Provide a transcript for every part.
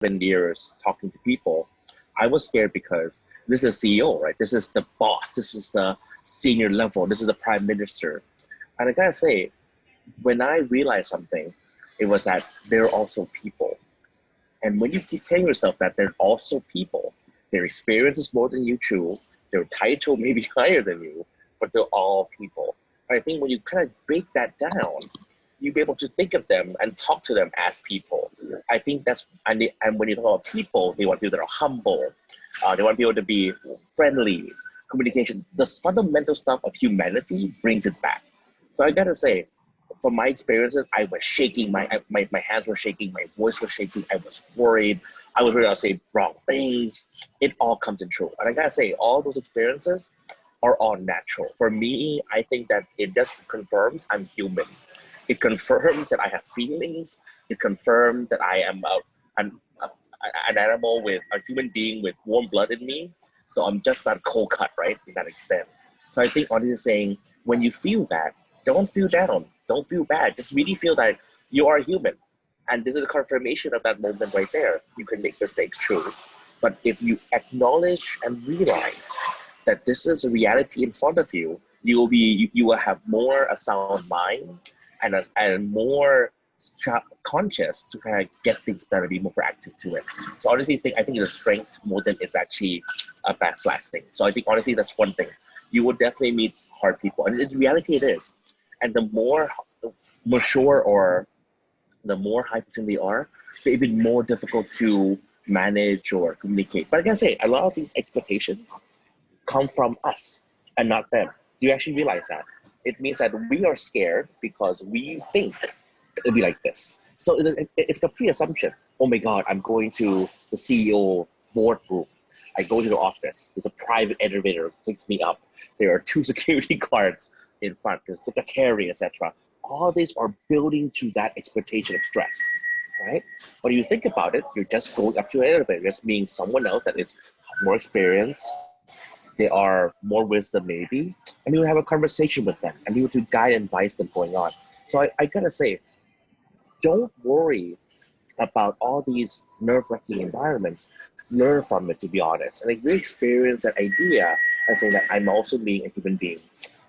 years talking to people, I was scared because this is CEO, right? This is the boss. This is the senior level. This is the prime minister. And I gotta say, when I realized something, it was that they're also people. And when you keep telling yourself that they're also people, their experience is more than you true, their title may be higher than you, but they're all people. And I think when you kind of break that down, you'll be able to think of them and talk to them as people. I think that's, and when you talk about people, they want people that are humble. They want people to be friendly, communication. The fundamental stuff of humanity brings it back. So I gotta say, from my experiences, I was shaking, my hands were shaking, my voice was shaking, I was worried, I was ready to say wrong things. It all comes in true. And I gotta say, all those experiences are all natural. For me, I think that it just confirms I'm human. It confirms that I have feelings. It confirms that I am an animal with a human being with warm blood in me. So I'm just not cold cut, right, to that extent. So I think honestly saying, when you feel that, don't feel down, don't feel bad. Just really feel that you are human. And this is a confirmation of that moment right there. You can make mistakes, true. But if you acknowledge and realize that this is a reality in front of you, you will have more a sound mind and more conscious to kind of get things done and be more proactive to it. So honestly, I think it's a strength more than it's actually a backslash thing. So I think honestly, that's one thing. You will definitely meet hard people, and in reality it is. And the more mature or the more high percent they are, they're even more difficult to manage or communicate. But I gotta say, a lot of these expectations come from us and not them. Do you actually realize that? It means that we are scared because we think it'll be like this. So it's a pre-assumption. Oh my God, I'm going to the CEO boardroom. I go to the office. There's a private elevator picks me up. There are 2 security guards in front. There's secretary, etc. All these are building to that expectation of stress, right? But you think about it, you're just going up to an elevator, just being someone else that is more experienced. They are more wisdom maybe, and you have a conversation with them and you have to guide and advise them going on. So I gotta say, don't worry about all these nerve-wracking environments. Learn from it, to be honest, and like we experience that idea and saying that I'm also being a human being,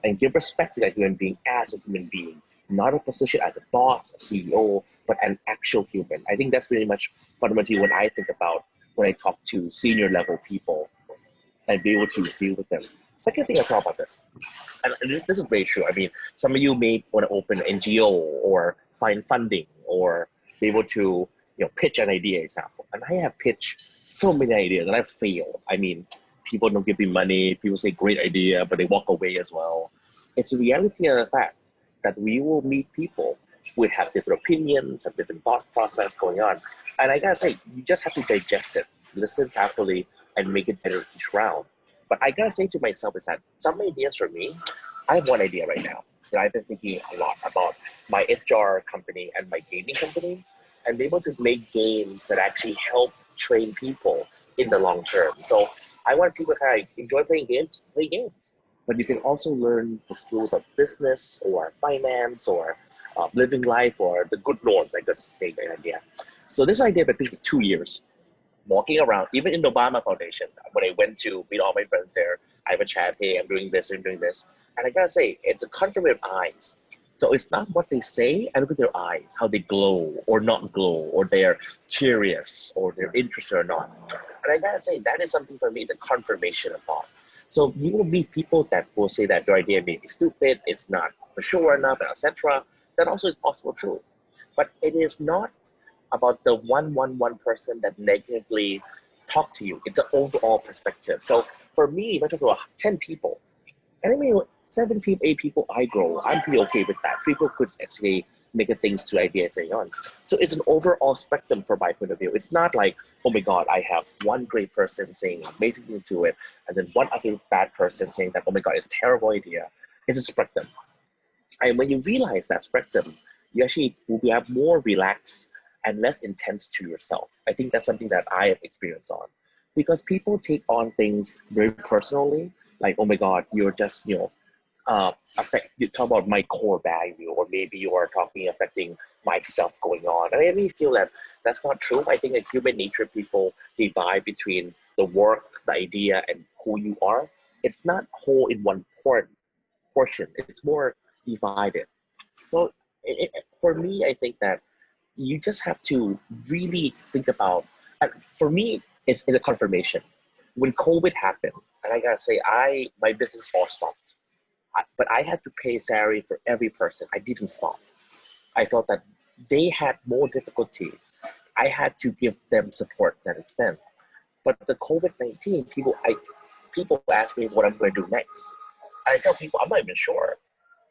and give respect to that human being as a human being, not a position as a boss, a CEO, but an actual human. I think that's really much fundamentally what I think about when I talk to senior level people and be able to deal with them. Second thing I thought about this, and this is very true. I mean, some of you may want to open an NGO or find funding or be able to pitch an idea, example. And I have pitched so many ideas and I've failed. I mean, people don't give me money, people say great idea, but they walk away as well. It's a reality of the fact that we will meet people who have different opinions, have different thought process going on. And I gotta say, you just have to digest it, listen carefully, and make it better each round. But I gotta say to myself is that some ideas for me, I have one idea right now that I've been thinking a lot about my HR company and my gaming company, and be able to make games that actually help train people in the long term. So I want people to kind of enjoy playing games, play games. But you can also learn the skills of business or finance or living life or the good norms, I guess, say the idea. So this idea I've been thinking 2 years, walking around, even in the Obama Foundation, when I went to meet all my friends there, I have a chat, hey, I'm doing this, I'm doing this. And I gotta say, it's a country of eyes. So it's not what they say, I look at their eyes, how they glow or not glow, or they're curious, or they're interested or not. And I gotta say, that is something for me, it's a confirmation of thought. So you will meet people that will say that your idea may be stupid, it's not mature enough, etc. That also is possible true. But it is not about the one person that negatively talk to you. It's an overall perspective. So for me, if I talk to 10 people, and I mean, 7 people, 8 people, I grow. I'm pretty okay with that. People could actually make a things to ideas and on. So it's an overall spectrum from my point of view. It's not like, oh my God, I have one great person saying amazing things to it, and then one other bad person saying that, oh my God, it's a terrible idea. It's a spectrum. And when you realize that spectrum, you actually will be more relaxed and less intense to yourself. I think that's something that I have experience on. Because people take on things very personally, like, oh my God, you're just, you talk about my core value, or maybe you are affecting myself going on. And I really feel that That's not true. I think in human nature, people divide between the work, the idea, and who you are. It's not whole in one portion. It's more divided. So for me, I think that you just have to really think about, for me, it's a confirmation. When COVID happened, and I gotta say, my business all stopped. But I had to pay salary for every person. I didn't stop. I felt that they had more difficulty. I had to give them support to that extent. But the COVID-19, people ask me what I'm going to do next. I tell people I'm not even sure.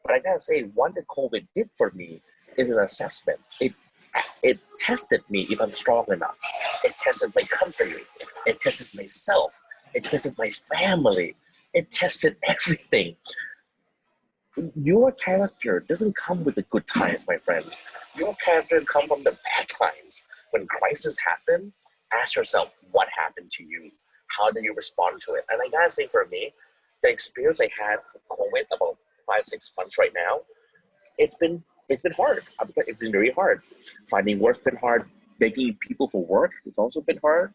But I gotta say, one that COVID did for me is an assessment. It tested me if I'm strong enough. It tested my company. It tested myself. It tested my family. It tested everything. Your character doesn't come with the good times, my friend. Your character comes from the bad times. When crisis happen, ask yourself what happened to you. How did you respond to it? And I gotta say, for me, the experience I had with COVID about 5-6 months right now, it's been hard. It's been very hard. Finding work's been hard. Begging people for work has also been hard.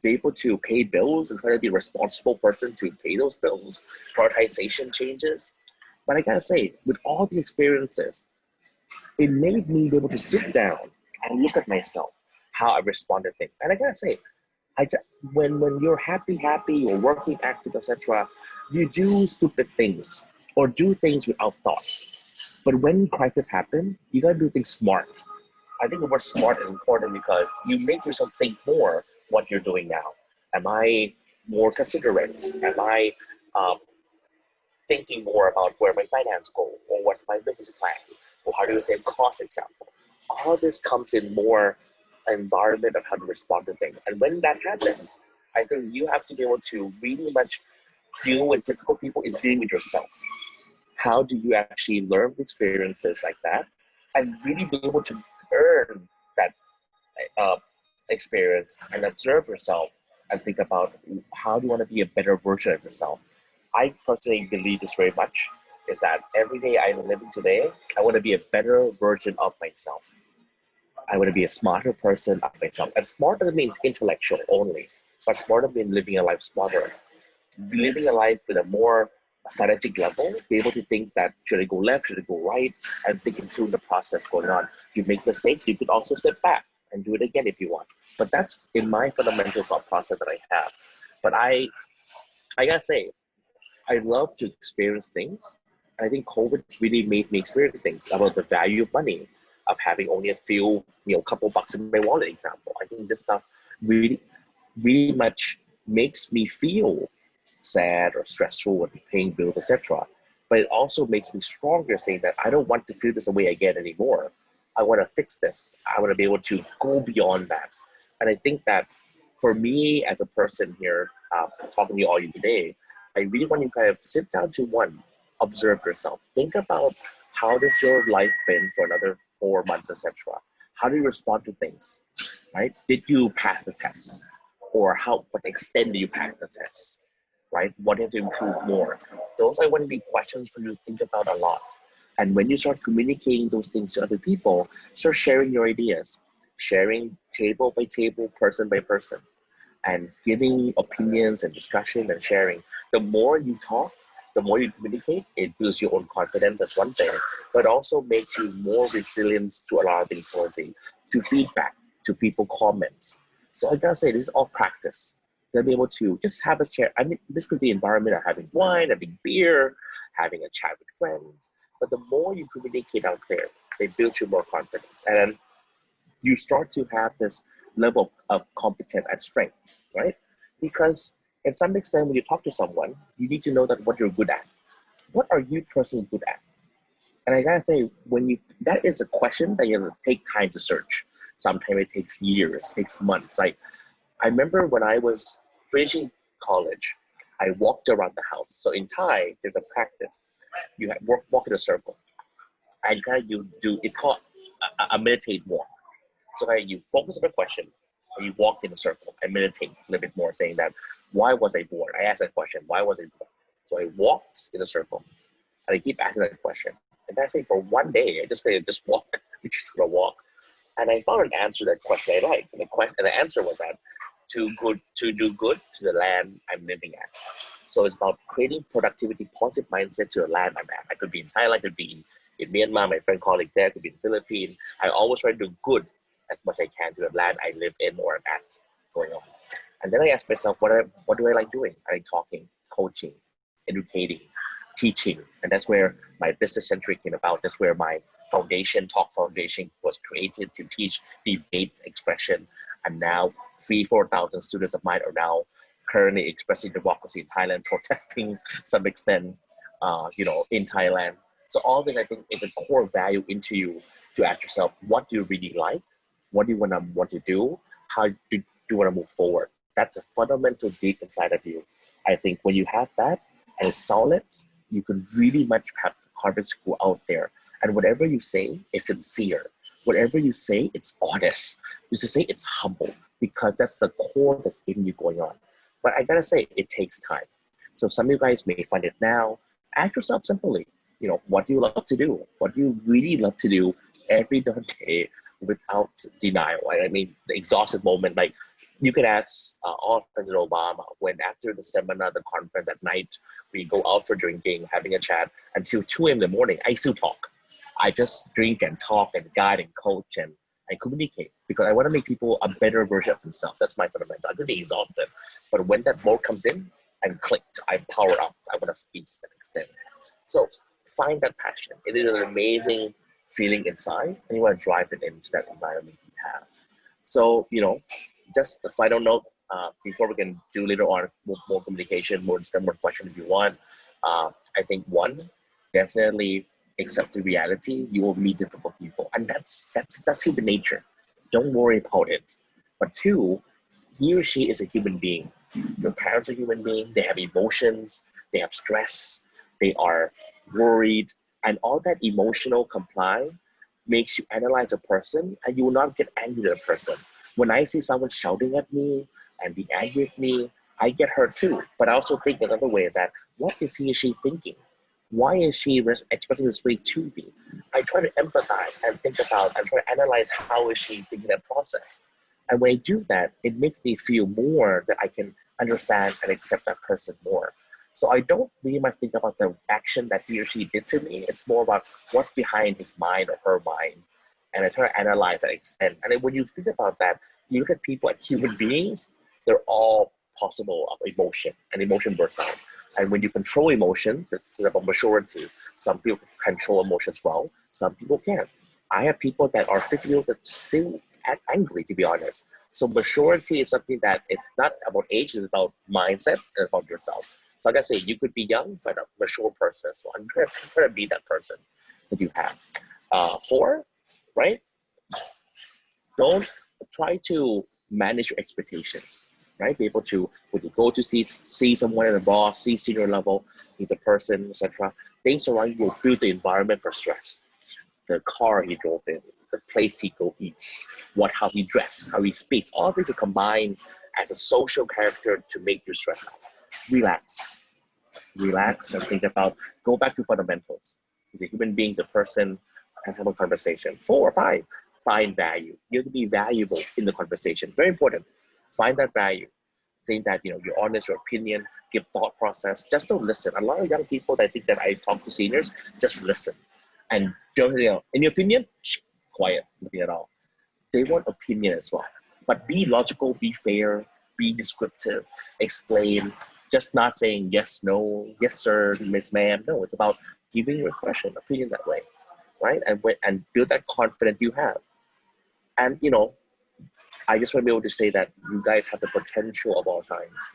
Be able to pay bills and try to be a responsible person to pay those bills. Prioritization changes. But I gotta say, with all these experiences, it made me be able to sit down and look at myself, how I respond to things. And I gotta say, when you're happy, you're working active, etc., you do stupid things or do things without thoughts. But when crisis happen, you gotta do things smart. I think the word smart is important because you make yourself think more what you're doing now. Am I more considerate? Am I thinking more about where my finance go, or what's my business plan, or how do you save cost, example. All this comes in more environment of how to respond to things. And when that happens, I think you have to be able to really much deal with difficult people is dealing with yourself. How do you actually learn experiences like that and really be able to earn that experience and observe yourself and think about how do you want to be a better version of yourself. I personally believe this very much, is that every day I'm living today, I want to be a better version of myself. I want to be a smarter person of myself. And smart doesn't mean intellectual only, but smarter means living a life smarter. Living a life with a more strategic level, be able to think that should I go left, should I go right, and thinking through the process going on. You make mistakes, you could also step back and do it again if you want. But that's in my fundamental thought process that I have. But I gotta say, I love to experience things. I think COVID really made me experience things about the value of money, of having only a few, couple bucks in my wallet, example. I think this stuff really, really much makes me feel sad or stressful when paying bills, etc. But it also makes me stronger, saying that I don't want to feel this way again anymore. I want to fix this. I want to be able to go beyond that. And I think that for me as a person here, talking to you all today, I really want you to kind of sit down to observe yourself. Think about how does your life been for another 4 months, etc. How do you respond to things, right? Did you pass the test? Or what extent do you pass the test, right? What do you have to improve more? Those are going to be questions for you to think about a lot. And when you start communicating those things to other people, start sharing your ideas, sharing table by table, person by person, and giving opinions and discussion and sharing. The more you talk, the more you communicate, it builds your own confidence. That's one thing, but also makes you more resilient to a lot of things, to feedback, to people comments. So I gotta say, this is all practice. They'll be able to just have a chat. I mean, this could be environment of having wine, having beer, having a chat with friends. But the more you communicate out there, it builds you more confidence. And then you start to have this level of competence and strength, right? Because in some extent, when you talk to someone, you need to know that what you're good at. What are you personally good at? And I gotta say, that is a question that you have to take time to search. Sometimes it takes years, takes months. I remember when I was finishing college, I walked around the house. So in Thai, there's a practice. You have walk in a circle. And it's called a meditate walk. So you focus on a question, and you walk in a circle and meditate a little bit more, saying that, why was I born? I asked that question, why was I born? So I walked in a circle, and I keep asking that question. And that's it for one day. I just walk. I'm just gonna walk. And I found an answer to that question I liked. And the answer was that to do good to the land I'm living at. So it's about creating productivity, positive mindset to the land I'm at. I could be in Thailand, I could be in Myanmar, my friend colleague there, could be in the Philippines. I always try to do good as much as I can to the land I live in or am at going on. And then I ask myself, what do I like doing? I like talking, coaching, educating, teaching. And that's where my business centric came about. That's where my Talk Foundation was created to teach debate expression. And now 4,000 students of mine are now currently expressing democracy in Thailand, protesting some extent, in Thailand. So all this, I think, is a core value into you to ask yourself, what do you really like? What do you want to do? How do you want to move forward? That's a fundamental deep inside of you. I think when you have that and it's solid, you can really much have the confidence go out there. And whatever you say is sincere. Whatever you say, it's honest. You should say it's humble because that's the core that's in you going on. But I gotta say, it takes time. So some of you guys may find it now. Ask yourself simply, what do you love to do? What do you really love to do every day without denial? I mean, the exhausted moment, like you could ask all President Obama when after the seminar, the conference at night, we go out for drinking, having a chat until 2 a.m. in the morning, I still talk. I just drink and talk and guide and coach and communicate because I want to make people a better version of themselves. That's my fundamental. I could be exhausted, but when that mode comes in, I'm clicked. I'm powered up. I want to speak to that extent. So find that passion. It is an amazing feeling inside, and you want to drive it into that environment you have. So just a final note before we can do later on more communication, more questions if you want. I think one, definitely accept the reality. You will meet difficult people, and that's human nature. Don't worry about it. But two, he or she is a human being. Your parents are human beings. They have emotions. They have stress. They are worried, and all that emotional comply makes you analyze a person, and you will not get angry at a person. When I see someone shouting at me and be angry at me, I get hurt too. But I also think another way is that, what is he or she thinking? Why is she expressing this way to me? I try to empathize and think about and try to analyze how is she thinking that process. And when I do that, it makes me feel more that I can understand and accept that person more. So I don't really much think about the action that he or she did to me. It's more about what's behind his mind or her mind. And I try to analyze that extent. And then when you think about that, you look at people as human beings, they're all possible of emotion, and emotion bursts out. And when you control emotions, it's about maturity. Some people control emotions well, some people can't. I have people that are 50 years old that still act angry, to be honest. So maturity is something that it's not about age, it's about mindset and about yourself. So like I say, you could be young, but a mature person. So I'm trying to be that person that you have. 4, right? Don't try to manage your expectations. Right? Be able to, when you go to see someone in the boss, see senior level, see the person, etc. Things around you will build the environment for stress. The car he drove in, the place he go eats, how he dress, how he speaks. All these are combined as a social character to make you stress out. Relax and think about, go back to fundamentals. He's a human being, the person, has have a conversation. 4 or 5, find value. You have to be valuable in the conversation. Very important. Find that value. Saying that, you're honest, your opinion, give thought process. Just don't listen. A lot of young people that think that I talk to seniors, just listen. And don't, in your opinion, quiet, nothing at all. They want opinion as well. But be logical, be fair, be descriptive, explain, just not saying yes, no, yes, sir, miss, ma'am. No, it's about giving your question, opinion that way, right? And build that confidence you have. And, I just want to be able to say that you guys have the potential of all times.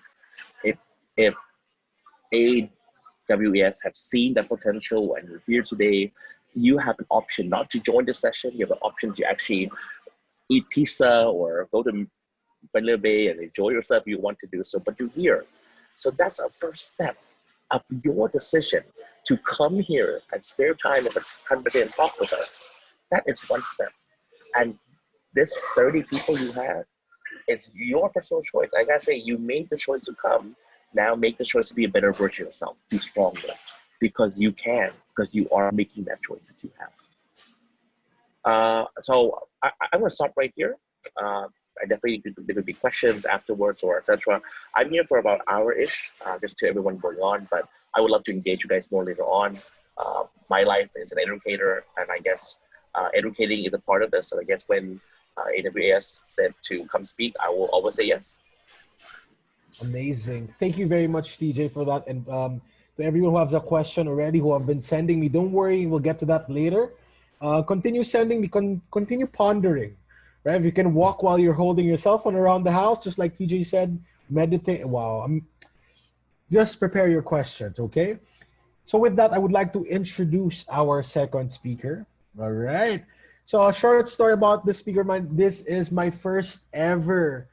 If AWES have seen that potential and you're here today, you have an option not to join the session. You have an option to actually eat pizza or go to Manila Bay and enjoy yourself if you want to do so, but you're here. So that's a first step of your decision to come here and spare time and conversation and talk with us. That is one step. And this 30 people you have is your personal choice. I gotta say, you made the choice to come. Now make the choice to be a better version of yourself. Be stronger because you can, because you are making that choice that you have. So I'm going to stop right here. I definitely, there could be questions afterwards or etc. I'm here for about an hour-ish, just to everyone going on, but I would love to engage you guys more later on. My life is an educator, and I guess educating is a part of this. So I guess when AWS said to come speak, I will always say yes. Amazing. Thank you very much, TJ, for that. And to everyone who has a question already, who have been sending me, don't worry, we'll get to that later. Continue sending me, continue pondering, right? If you can walk while you're holding your cell phone around the house, just like TJ said, meditate. Wow. Just prepare your questions, okay? So with that, I would like to introduce our second speaker. All right. So a short story about this speaker. This is my first ever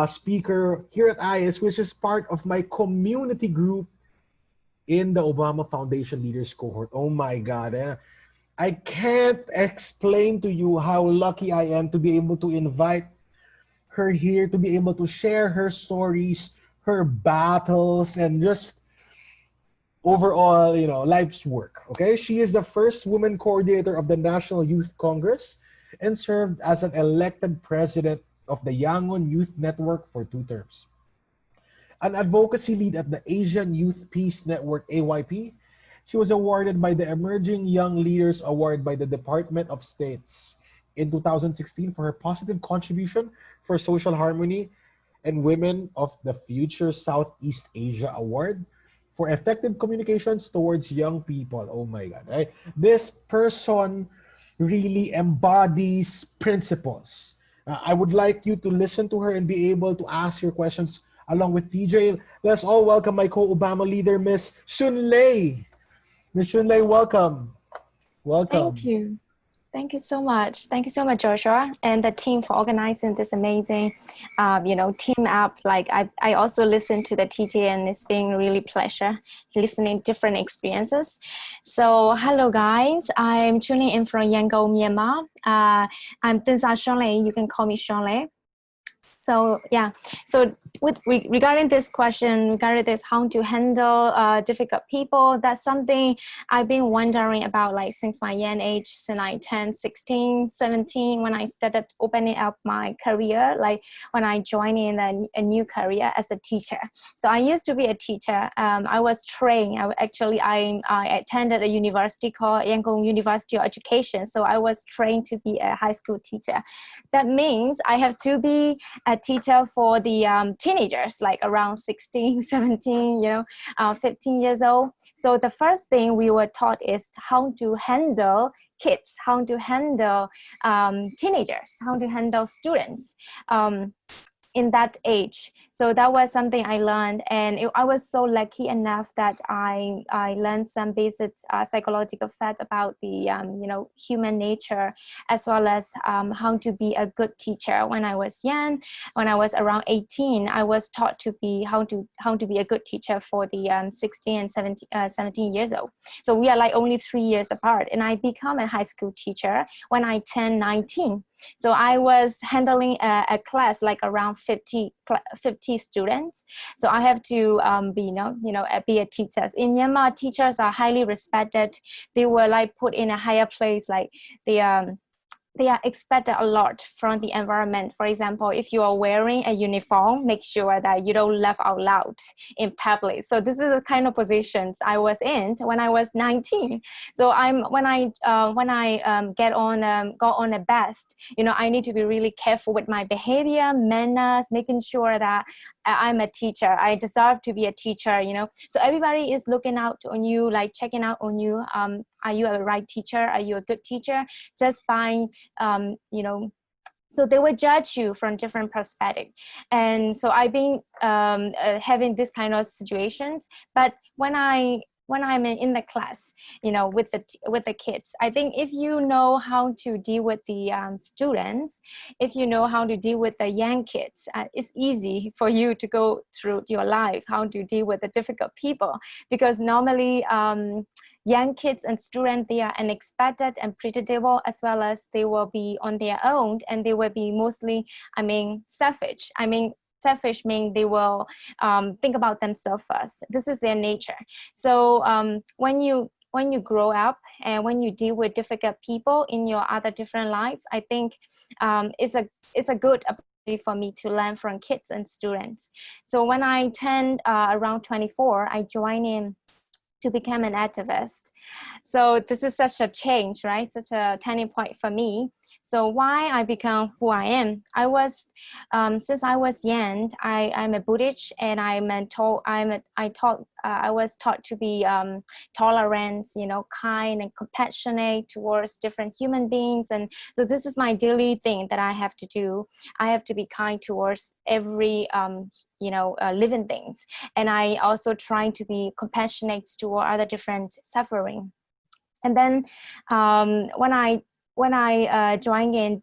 speaker here at AYES, which is part of my community group in the Obama Foundation Leaders Cohort. Oh my God. I can't explain to you how lucky I am to be able to invite her here, to be able to share her stories, her battles, and just overall, life's work. Okay, she is the first woman coordinator of the National Youth Congress and served as an elected president of the Yangon Youth Network for 2 terms. An advocacy lead at the Asian Youth Peace Network, AYP, she was awarded by the Emerging Young Leaders Award by the Department of States in 2016 for her positive contribution for social harmony, and Women of the Future Southeast Asia Award for effective communications towards young people. Oh my God, right? This person really embodies principles. I would like you to listen to her and be able to ask your questions along with TJ. Let's all welcome my co-Obama leader, Miss Shunlei. Miss Shunlei, welcome. Welcome. Thank you. Thank you so much. Thank you so much, Joshua, and the team for organizing this amazing, team up. Like I also listened to the TJ, and it's been really pleasure listening different experiences. So hello guys, I'm tuning in from Yangon, Myanmar. I'm Tinsa Shonlei. You can call me Shonlei. So yeah, so regarding this question, regarding this how to handle difficult people, that's something I've been wondering about like since my young age, since I turned 16, 17, when I started opening up my career, like when I joined in a new career as a teacher. So I used to be a teacher. I was trained. I attended a university called Yangon University of Education. So I was trained to be a high school teacher. That means I have to be a teacher for the teenagers, like around 16, 17, 15 years old. So the first thing we were taught is how to handle kids, how to handle teenagers, how to handle students in that age. So that was something I learned, and I was so lucky enough that I learned some basic psychological facts about the human nature, as well as how to be a good teacher. When I was young, when I was around 18, I was taught to be how to be a good teacher for the 16 and 17 years old. So we are like only 3 years apart, and I become a high school teacher when I turned 19. So I was handling a class like around 50 students. So I have to be a teacher. In Myanmar, teachers are highly respected. They were like put in a higher place, like they are expected a lot from the environment. For example, if you are wearing a uniform, make sure that you don't laugh out loud in public. So this is the kind of positions I was in when I was 19. So when I got on a bus, I need to be really careful with my behavior, manners, making sure that I'm a teacher. I deserve to be a teacher, So everybody is looking out on you, like checking out on you. Are you a right teacher? Are you a good teacher? Just by, so they will judge you from different perspectives. And so I've been having this kind of situations. But when I'm in the class, with the kids, I think if you know how to deal with the students, if you know how to deal with the young kids, it's easy for you to go through your life, how to deal with the difficult people. Because normally, young kids and students, they are unexpected and predictable, as well as they will be on their own, and they will be mostly, selfish. Selfish means they will think about themselves first. This is their nature. So when you when you grow up and when you deal with difficult people in your other different life, I think it's a good opportunity for me to learn from kids and students. So when I turned around 24, I joined in to become an activist. So this is such a change, right? Such a turning point for me. So why I become who I am? I was, since I was young, I'm a Buddhist, and I was taught to be tolerant, you know, kind and compassionate towards different human beings. And so this is my daily thing that I have to do. I have to be kind towards every, living things. And I also trying to be compassionate toward other different suffering. And then when I joined in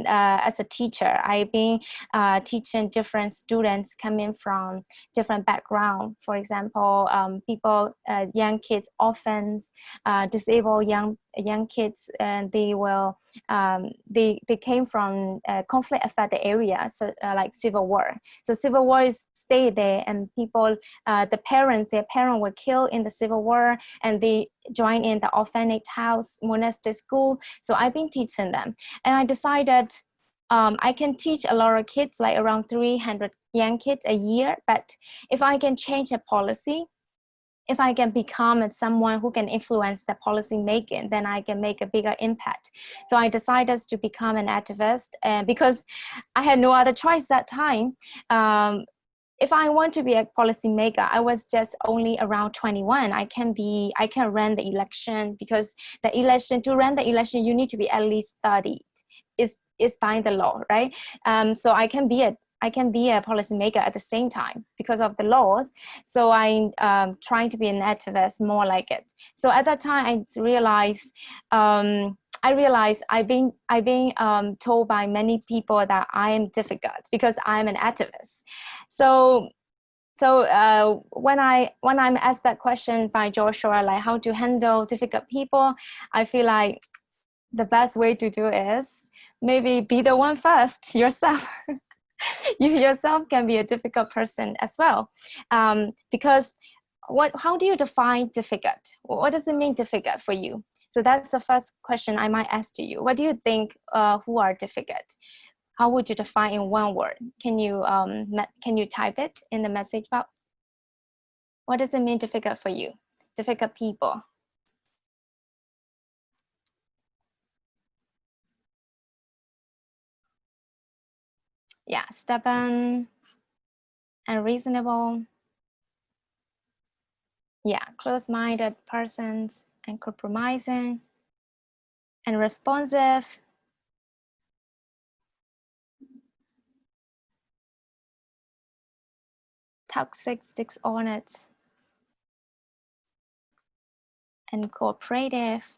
as a teacher, I've been teaching different students coming from different background. For example, people, young kids, orphans, disabled young kids, and they came from conflict affected areas, like civil war. So civil war is stay there, and people, their parents were killed in the civil war, and they joined in the orphanage house, monastic school. So I've been teaching them, and I decided I can teach a lot of kids, like around 300 young kids a year. But if I can change a policy, if I can become someone who can influence the policy making, then I can make a bigger impact. So I decided to become an activist, because I had no other choice that time. If I want to be a policymaker, I was just only around 21. I can run the election, because to run the election, you need to be at least 30. Is by the law, right? So I can be a policymaker at the same time because of the laws. So I'm trying to be an activist more like it. So at that time, I realized I've been told by many people that I am difficult because I'm an activist. So when I'm asked that question by Joshua, like how to handle difficult people, I feel like the best way to do is maybe be the one first yourself. You yourself can be a difficult person as well, because how do you define difficult? What does it mean difficult for you? So that's the first question I might ask to you. What do you think who are difficult? How would you define in one word? Can you type it in the message box? What does it mean difficult for you? Difficult people. Yeah, stubborn, unreasonable. Yeah, close-minded persons, and compromising, and responsive. Toxic, dishonest, and cooperative.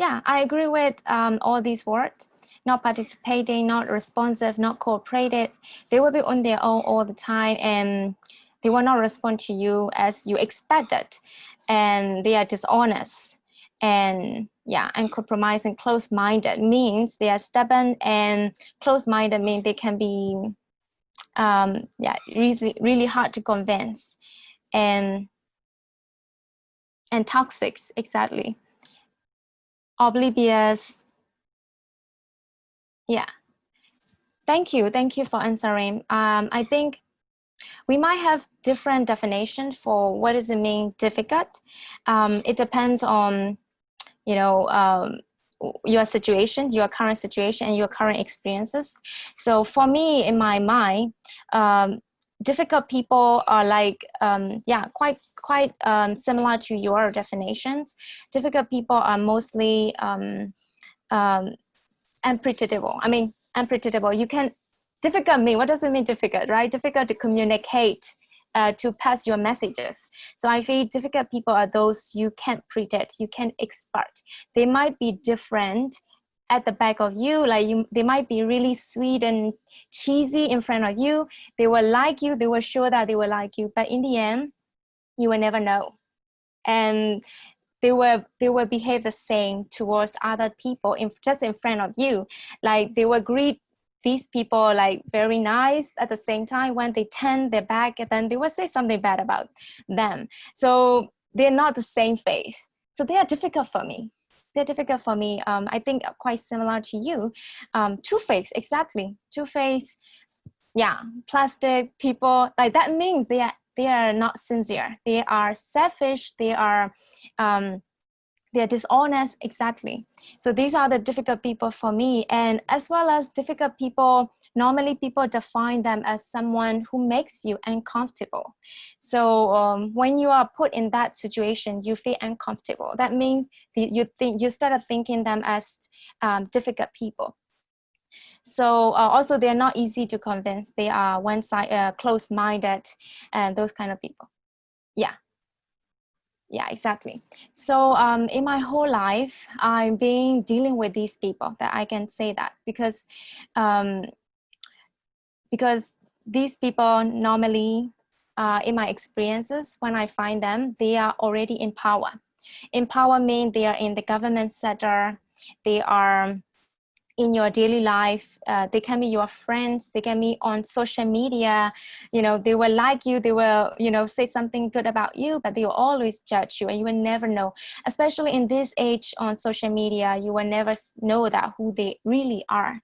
Yeah, I agree with all these words. Not participating, not responsive, not cooperative. They will be on their own all the time, and they will not respond to you as you expected. And they are dishonest. And yeah, and compromising, close-minded means they are stubborn, and close-minded means they can be really hard to convince, and toxic, exactly. Oblivious. Yeah. Thank you for answering. I think we might have different definitions for what does it mean difficult. It depends on, your situation, your current situation, and your current experiences. So for me, in my mind, difficult people are like, quite similar to your definitions. Difficult people are mostly unpredictable. Unpredictable. Difficult mean, what does it mean difficult, right? Difficult to communicate, to pass your messages. So I feel difficult people are those you can't predict, you can't expect. They might be different at the back of you, they might be really sweet and cheesy in front of you. They will like you, they were sure that they will like you, but in the end, you will never know. And they will behave the same towards other people just in front of you. Like they will greet these people like very nice. At the same time, when they turn their back, then they will say something bad about them. So they're not the same face. So they are difficult for me. They're difficult for me. I think quite similar to you. Two-faced, exactly. Two-faced, yeah. Plastic people, like that means they are not sincere. They are selfish. They're dishonest, exactly. So these are the difficult people for me. And as well as difficult people, normally people define them as someone who makes you uncomfortable. So when you are put in that situation, you feel uncomfortable. That means you started thinking them as difficult people. So also they're not easy to convince. They are close-minded, and those kind of people. Yeah. Yeah, exactly. So in my whole life, I've been dealing with these people, that I can say that, because these people normally, in my experiences, when I find them, they are already in power. In power means they are in the government sector, they are in your daily life, they can be your friends, they can be on social media, they will like you, they will, say something good about you, but they will always judge you, and you will never know. Especially in this age on social media, you will never know that who they really are.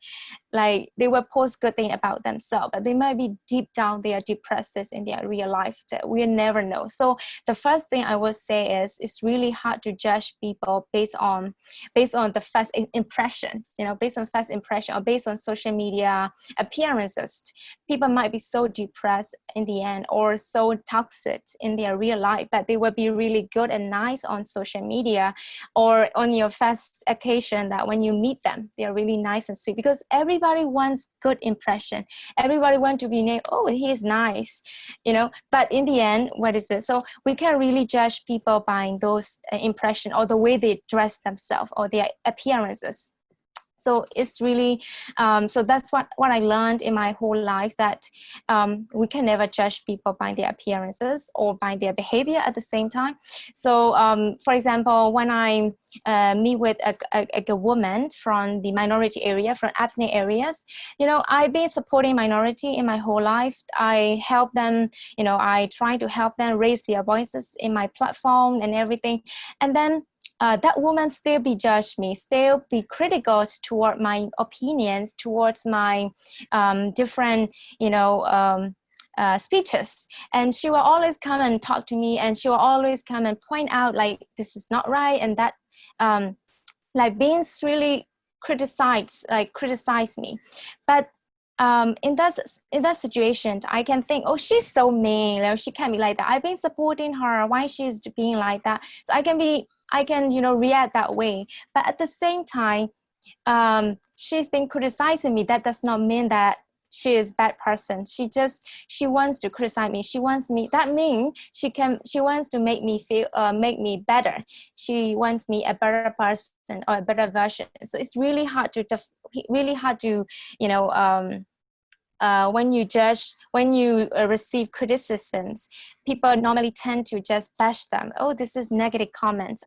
Like, they will post good thing about themselves, but they might be deep down, they are depressed in their real life, that we'll never know. So the first thing I would say is, it's really hard to judge people based on the first impression, based on first impression, or based on social media appearances. People might be so depressed in the end, or so toxic in their real life, but they will be really good and nice on social media, or on your first occasion, that when you meet them, they're really nice and sweet, because everybody wants good impression. Everybody wants to be named, oh, he's nice, but in the end, what is it? So we can really judge people by those impression, or the way they dress themselves, or their appearances. So it's really, so that's what I learned in my whole life, that we can never judge people by their appearances or by their behavior at the same time. So for example, when I meet with a woman from the minority area, from ethnic areas, I've been supporting minority in my whole life. I help them, I try to help them raise their voices in my platform and everything. And then that woman still be judge me, still be critical toward my opinions, towards my different, speeches. And she will always come and talk to me, and she will always come and point out, like, this is not right, and that, like, being really criticize me. But in that situation, I can think, oh, she's so mean, she can't be like that. I've been supporting her, why she's being like that? So I can react that way. But at the same time, she's been criticizing me. That does not mean that she is a bad person. She wants to criticize me. That means she wants to make me feel, make me better. She wants me a better person, or a better version. So it's really hard to when you receive criticisms, people normally tend to just bash them. Oh, this is negative comments.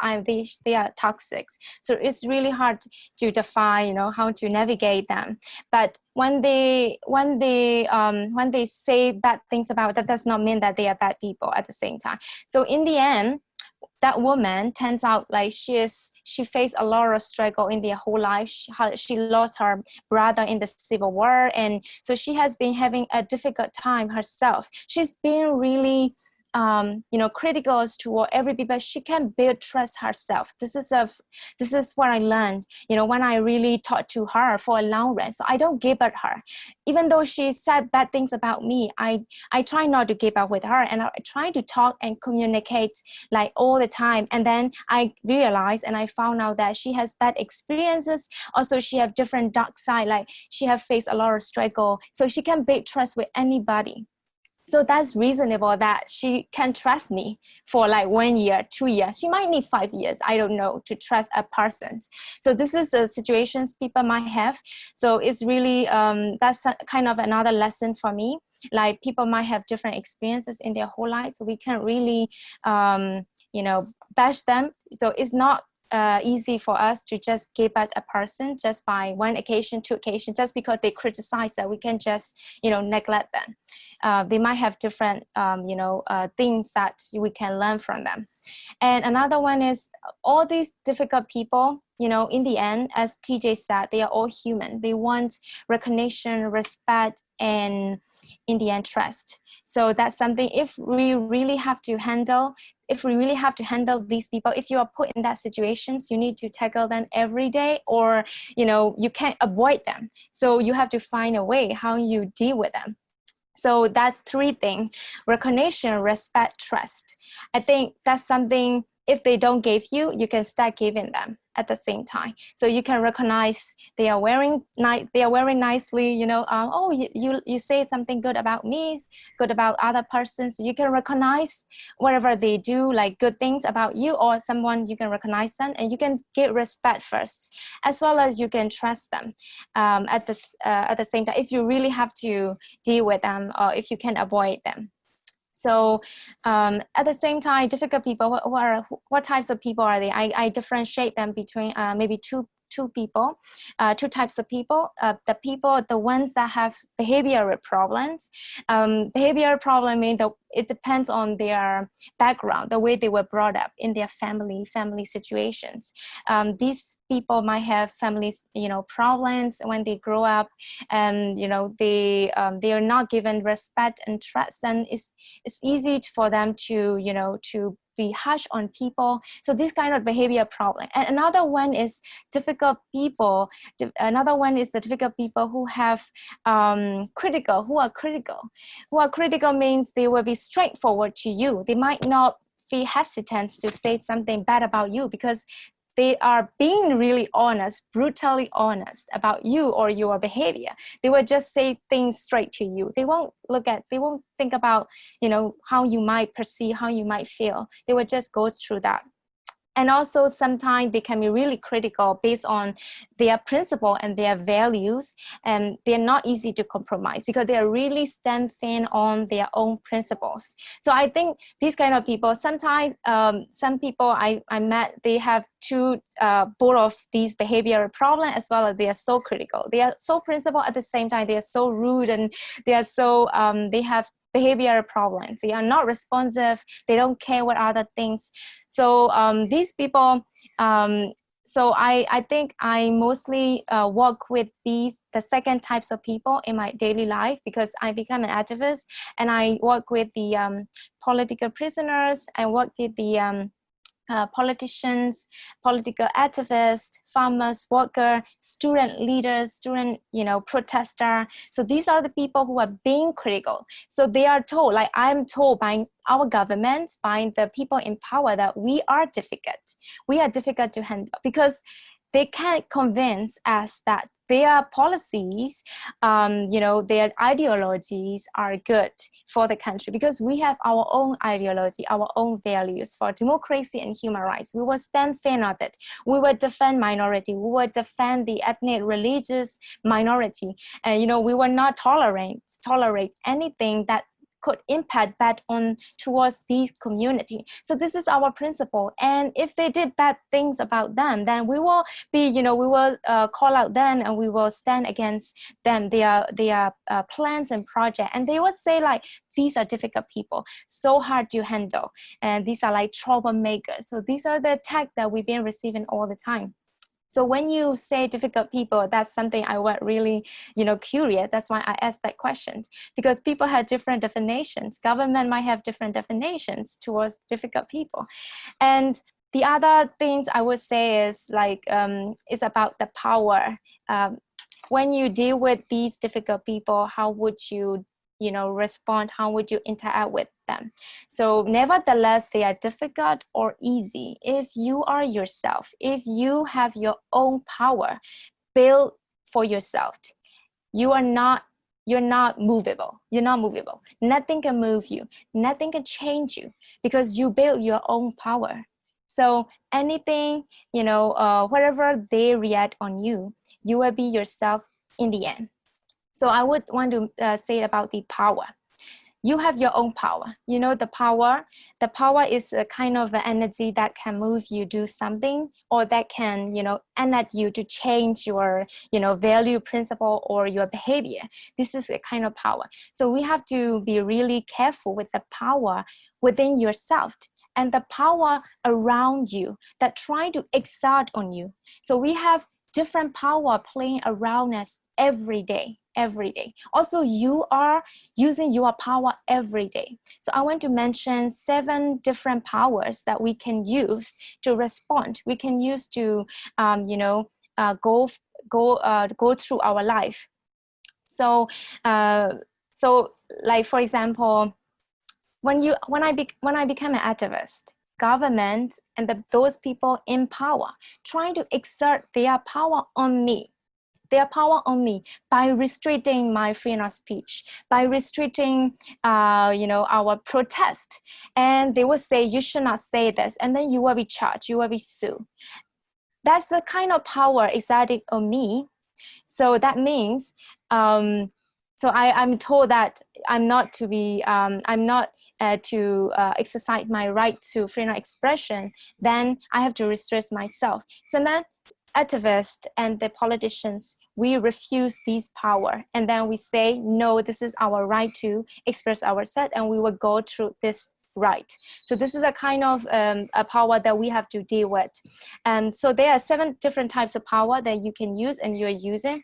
They are toxic. So it's really hard to define, how to navigate them. But when they say bad things about, that does not mean that they are bad people at the same time. So in the end, that woman turns out like she faced a lot of struggle in their whole life. She lost her brother in the civil war, and so she has been having a difficult time herself. She's been really critical toward everybody, but she can build trust herself. This is what I learned, when I really talked to her for a long run. So I don't give up her. Even though she said bad things about me, I try not to give up with her, and I try to talk and communicate like all the time. And then I realized, and I found out that she has bad experiences. Also, she have different dark side, like she have faced a lot of struggle. So she can build trust with anybody. So that's reasonable that she can trust me for like 1 year, 2 years. She might need 5 years, I don't know, to trust a person. So this is the situations people might have. So it's really, that's kind of another lesson for me. Like, people might have different experiences in their whole life. So we can't really, bash them. So it's not easy for us to just give up a person just by one occasion, two occasion, just because they criticize that we can just, neglect them. They might have different, things that we can learn from them. And another one is all these difficult people, in the end, as TJ said, they are all human. They want recognition, respect, and in the end, trust. So that's something if we really have to handle these people, if you are put in that situations, you need to tackle them every day, or, you can't avoid them. So you have to find a way how you deal with them. So that's three things: recognition, respect, trust. I think that's something, if they don't give you, you can start giving them at the same time. So you can recognize they are wearing nicely, you say something good about me, good about other persons. You can recognize whatever they do, like good things about you or someone, you can recognize them, and you can give respect first, as well as you can trust them at the same time, if you really have to deal with them or if you can avoid them. So at the same time, difficult people, what types of people are they? I differentiate them between maybe two types of people. The ones that have behavioral problems. Behavioral problem means that it depends on their background, the way they were brought up in their family situations. These people might have families, problems when they grow up, and they are not given respect and trust, and it's easy for them to to be harsh on people. So this kind of behavior problem. And another one is difficult people. Another one is the difficult people who have critical. Who are critical means they will be straightforward to you. They might not feel hesitant to say something bad about you because they are being really honest, brutally honest about you or your behavior. They will just say things straight to you. They won't think about, how you might perceive, how you might feel. They will just go through that. And also sometimes they can be really critical based on their principle and their values, and they're not easy to compromise because they are really stand firm on their own principles. So I think these kind of people, sometimes some people I met, they have both of these behavioral problems, as well as they are so critical. They are so principled, at the same time they are so rude, and they are so they have behavioral problems. They are not responsive. They don't care what other things. So these people, so I think I mostly work with the second types of people in my daily life, because I become an activist and I work with the political prisoners. I work with the politicians, political activists, farmers, worker, student leaders, student, protester. So these are the people who are being critical. So they are told, like I'm told by our government, by the people in power, that we are difficult. We are difficult to handle because they can't convince us that their policies, their ideologies are good for the country, because we have our own ideology, our own values for democracy and human rights. We will stand firm on it. We will defend minority. We will defend the ethnic, religious minority. And, we will not tolerate anything that could impact bad on towards these community. So this is our principle. And if they did bad things about them, then we will be, we will call out them, and we will stand against them, their plans and project. And they will say like, these are difficult people, so hard to handle. And these are like troublemakers. So these are the attacks that we've been receiving all the time. So when you say difficult people, that's something I was really, curious. That's why I asked that question, because people have different definitions. Government might have different definitions towards difficult people. And the other things I would say is like, it's about the power. When you deal with these difficult people, how would you respond? How would you interact with them? So nevertheless, they are difficult or easy. If you are yourself, if you have your own power built for yourself, you're not movable. You're not movable. Nothing can move you. Nothing can change you, because you build your own power. So anything, whatever they react on you, you will be yourself in the end. So I would want to say about the power. you have your own power. You know, the power is a kind of an energy that can move you do something, or that can, you know, energe you to change your, you know, value, principle, or your behavior. This is a kind of power. So we have to be really careful with the power within yourself and the power around you that try to exert on you. So we have different power playing around us every day. Also, you are using your power every day. So I want to mention 7 different powers that we can use to respond. We can use to, you know, go through our life. So, like for example, when I became an activist, government and those people in power trying to exert their power on me by restricting my freedom of speech, by restricting, you know, our protest. And they will say, you should not say this, and then you will be charged, you will be sued. That's the kind of power exerted on me. So that means, so I'm told that I'm not to be, to exercise my right to freedom of expression, then I have to restrict myself. So then activists and the politicians, we refuse this power, and then we say, no, this is our right to express ourselves, and we will go through this right. So this is a kind of a power that we have to deal with. And so there are 7 different types of power that you can use and you're using.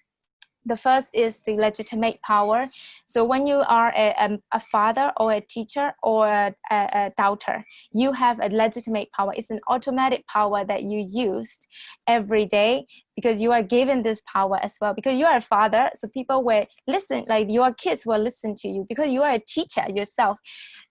The first is the legitimate power. So when you are a father or a teacher or a daughter, you have a legitimate power. It's an automatic power that you use every day, because you are given this power as well. Because you are a father, so people will listen, like your kids will listen to you, because you are a teacher yourself,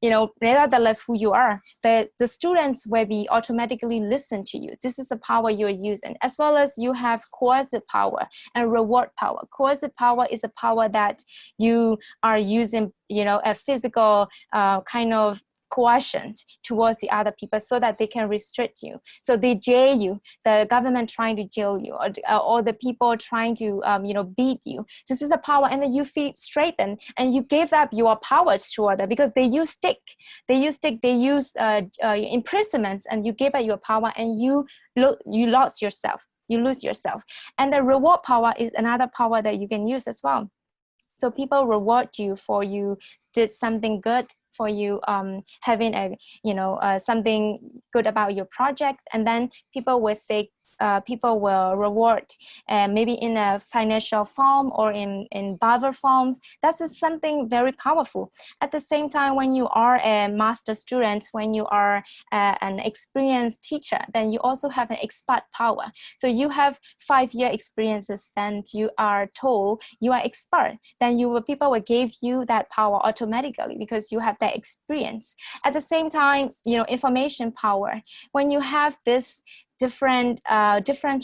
you know, regardless who you are, but the students will be automatically listen to you. This is the power you're using, as well as you have coercive power and reward power. Coercive power is a power that you are using, you know, a physical kind of coercion towards the other people so that they can restrict you. So they jail you, the government trying to jail you, or the people trying to, you know, beat you. This is a power, and then you feel straightened and you give up your powers to others, because they use stick, they use imprisonment, and you give up your power, and you lose yourself. And the reward power is another power that you can use as well. So people reward you for you did something good, for you having a, you know, something good about your project, and then people will say, people will reward maybe in a financial form or in barter forms. That is something very powerful. At the same time, when you are a master student, when you are an experienced teacher, then you also have an expert power. So you have 5-year experiences, then you are told you are expert, then people will give you that power automatically because you have that experience. At the same time, you know, information power. When you have this different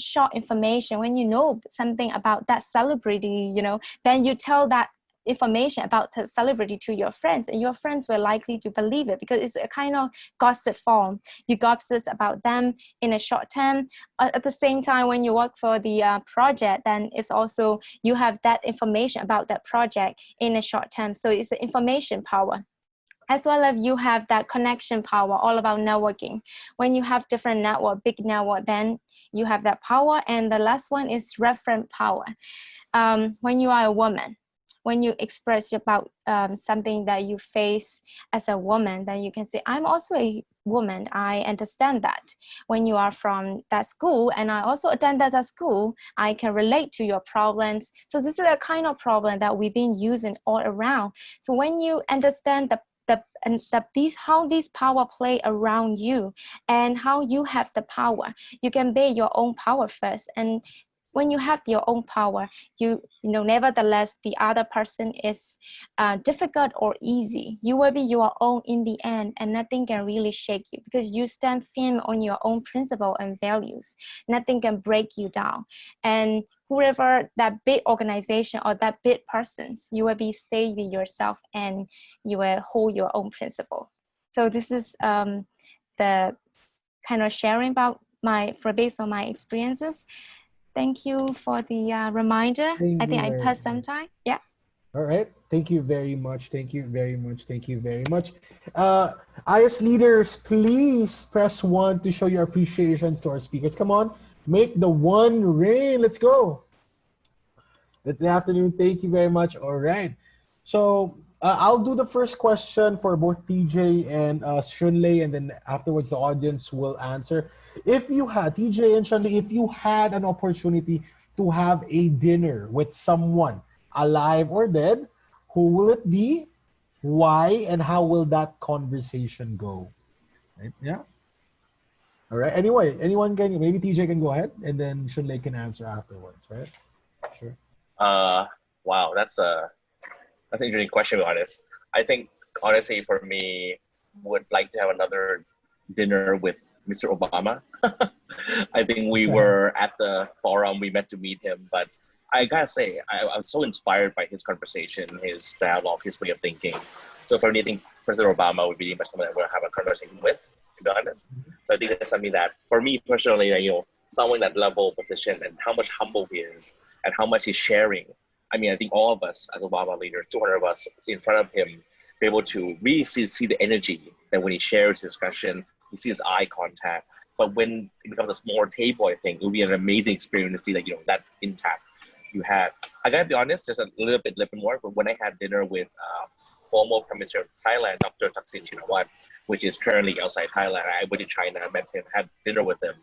short information, when you know something about that celebrity, you know, then you tell that information about the celebrity to your friends, and your friends were likely to believe it, because it's a kind of gossip form. You gossip about them in a short term. At the same time, when you work for the project, then it's also, you have that information about that project in a short term. So it's the information power. As well as you have that connection power, all about networking. When you have different network, big network, then you have that power. And the last one is reference power. When you are a woman, when you express about something that you face as a woman, then you can say, I'm also a woman, I understand that. When you are from that school, and I also attended that school, I can relate to your problems. So this is a kind of problem that we've been using all around. So when you understand how these power play around you, and how you have the power, you can be your own power first. And when you have your own power, you know, nevertheless, the other person is difficult or easy, you will be your own in the end, and nothing can really shake you, because you stand firm on your own principle and values. Nothing can break you down. And whoever that big organization or that big person, you will be stay with yourself, and you will hold your own principle. So this is the kind of sharing about based on my experiences. Thank you for the reminder. I think I passed some time. Yeah. All right. Thank you very much. Thank you very much. Thank you very much. IS leaders, please press 1 to show your appreciations to our speakers. Come on, make the 1 rain. Let's go. It's the afternoon. Thank you very much. All right. So I'll do the first question for both TJ and Shunlei, and then afterwards the audience will answer. If you had, TJ and Shunlei, if you had an opportunity to have a dinner with someone, alive or dead, who will it be, why, and how will that conversation go? Right? Yeah. All right. Anyway, anyone can, maybe TJ can go ahead, and then Shunlei can answer afterwards, right? Sure. Wow, that's an interesting question, to be honest. I think, honestly, for me, would like to have another dinner with Mr. Obama. I think we were at the forum, we met to meet him, but I gotta say, I was so inspired by his conversation, his dialogue, his way of thinking. So for me, I think President Obama would be much someone that we'll have a conversation with, to be honest. So I think that's something that, for me personally, you know, someone that level position and how much humble he is and how much he's sharing. I mean, I think all of us as Obama leaders, 200 of us in front of him, be able to really see the energy that when he shares discussion, you see his eye contact. But when it becomes a smaller table, I think it will be an amazing experience to see that, you know, that intact you had. I gotta be honest, just a little bit more, but when I had dinner with former Prime Minister of Thailand, Dr. Thaksin Shinawatra, which is currently outside Thailand, I went to China, I met him, had dinner with him.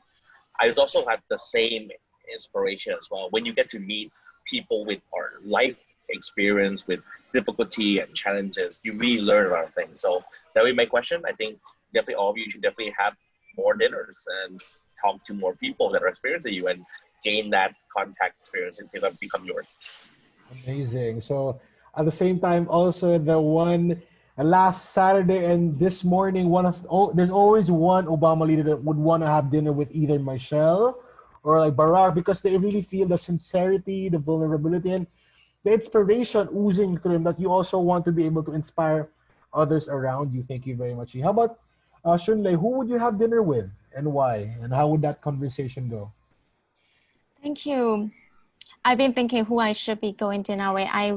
I also had the same inspiration as well. When you get to meet people with our life experience, with difficulty and challenges, you really learn a lot of things. So that would be my question. I think definitely all of you should definitely have more dinners and talk to more people that are experiencing you and gain that contact experience and become yours. Amazing. So at the same time, also the one last Saturday and this morning, there's always one Obama leader that would want to have dinner with either Michelle or like Barack, because they really feel the sincerity, the vulnerability, and the inspiration oozing through him that you also want to be able to inspire others around you. Thank you very much. How about Shunlei? Who would you have dinner with and why? And how would that conversation go? Thank you. I've been thinking who I should be going dinner with. I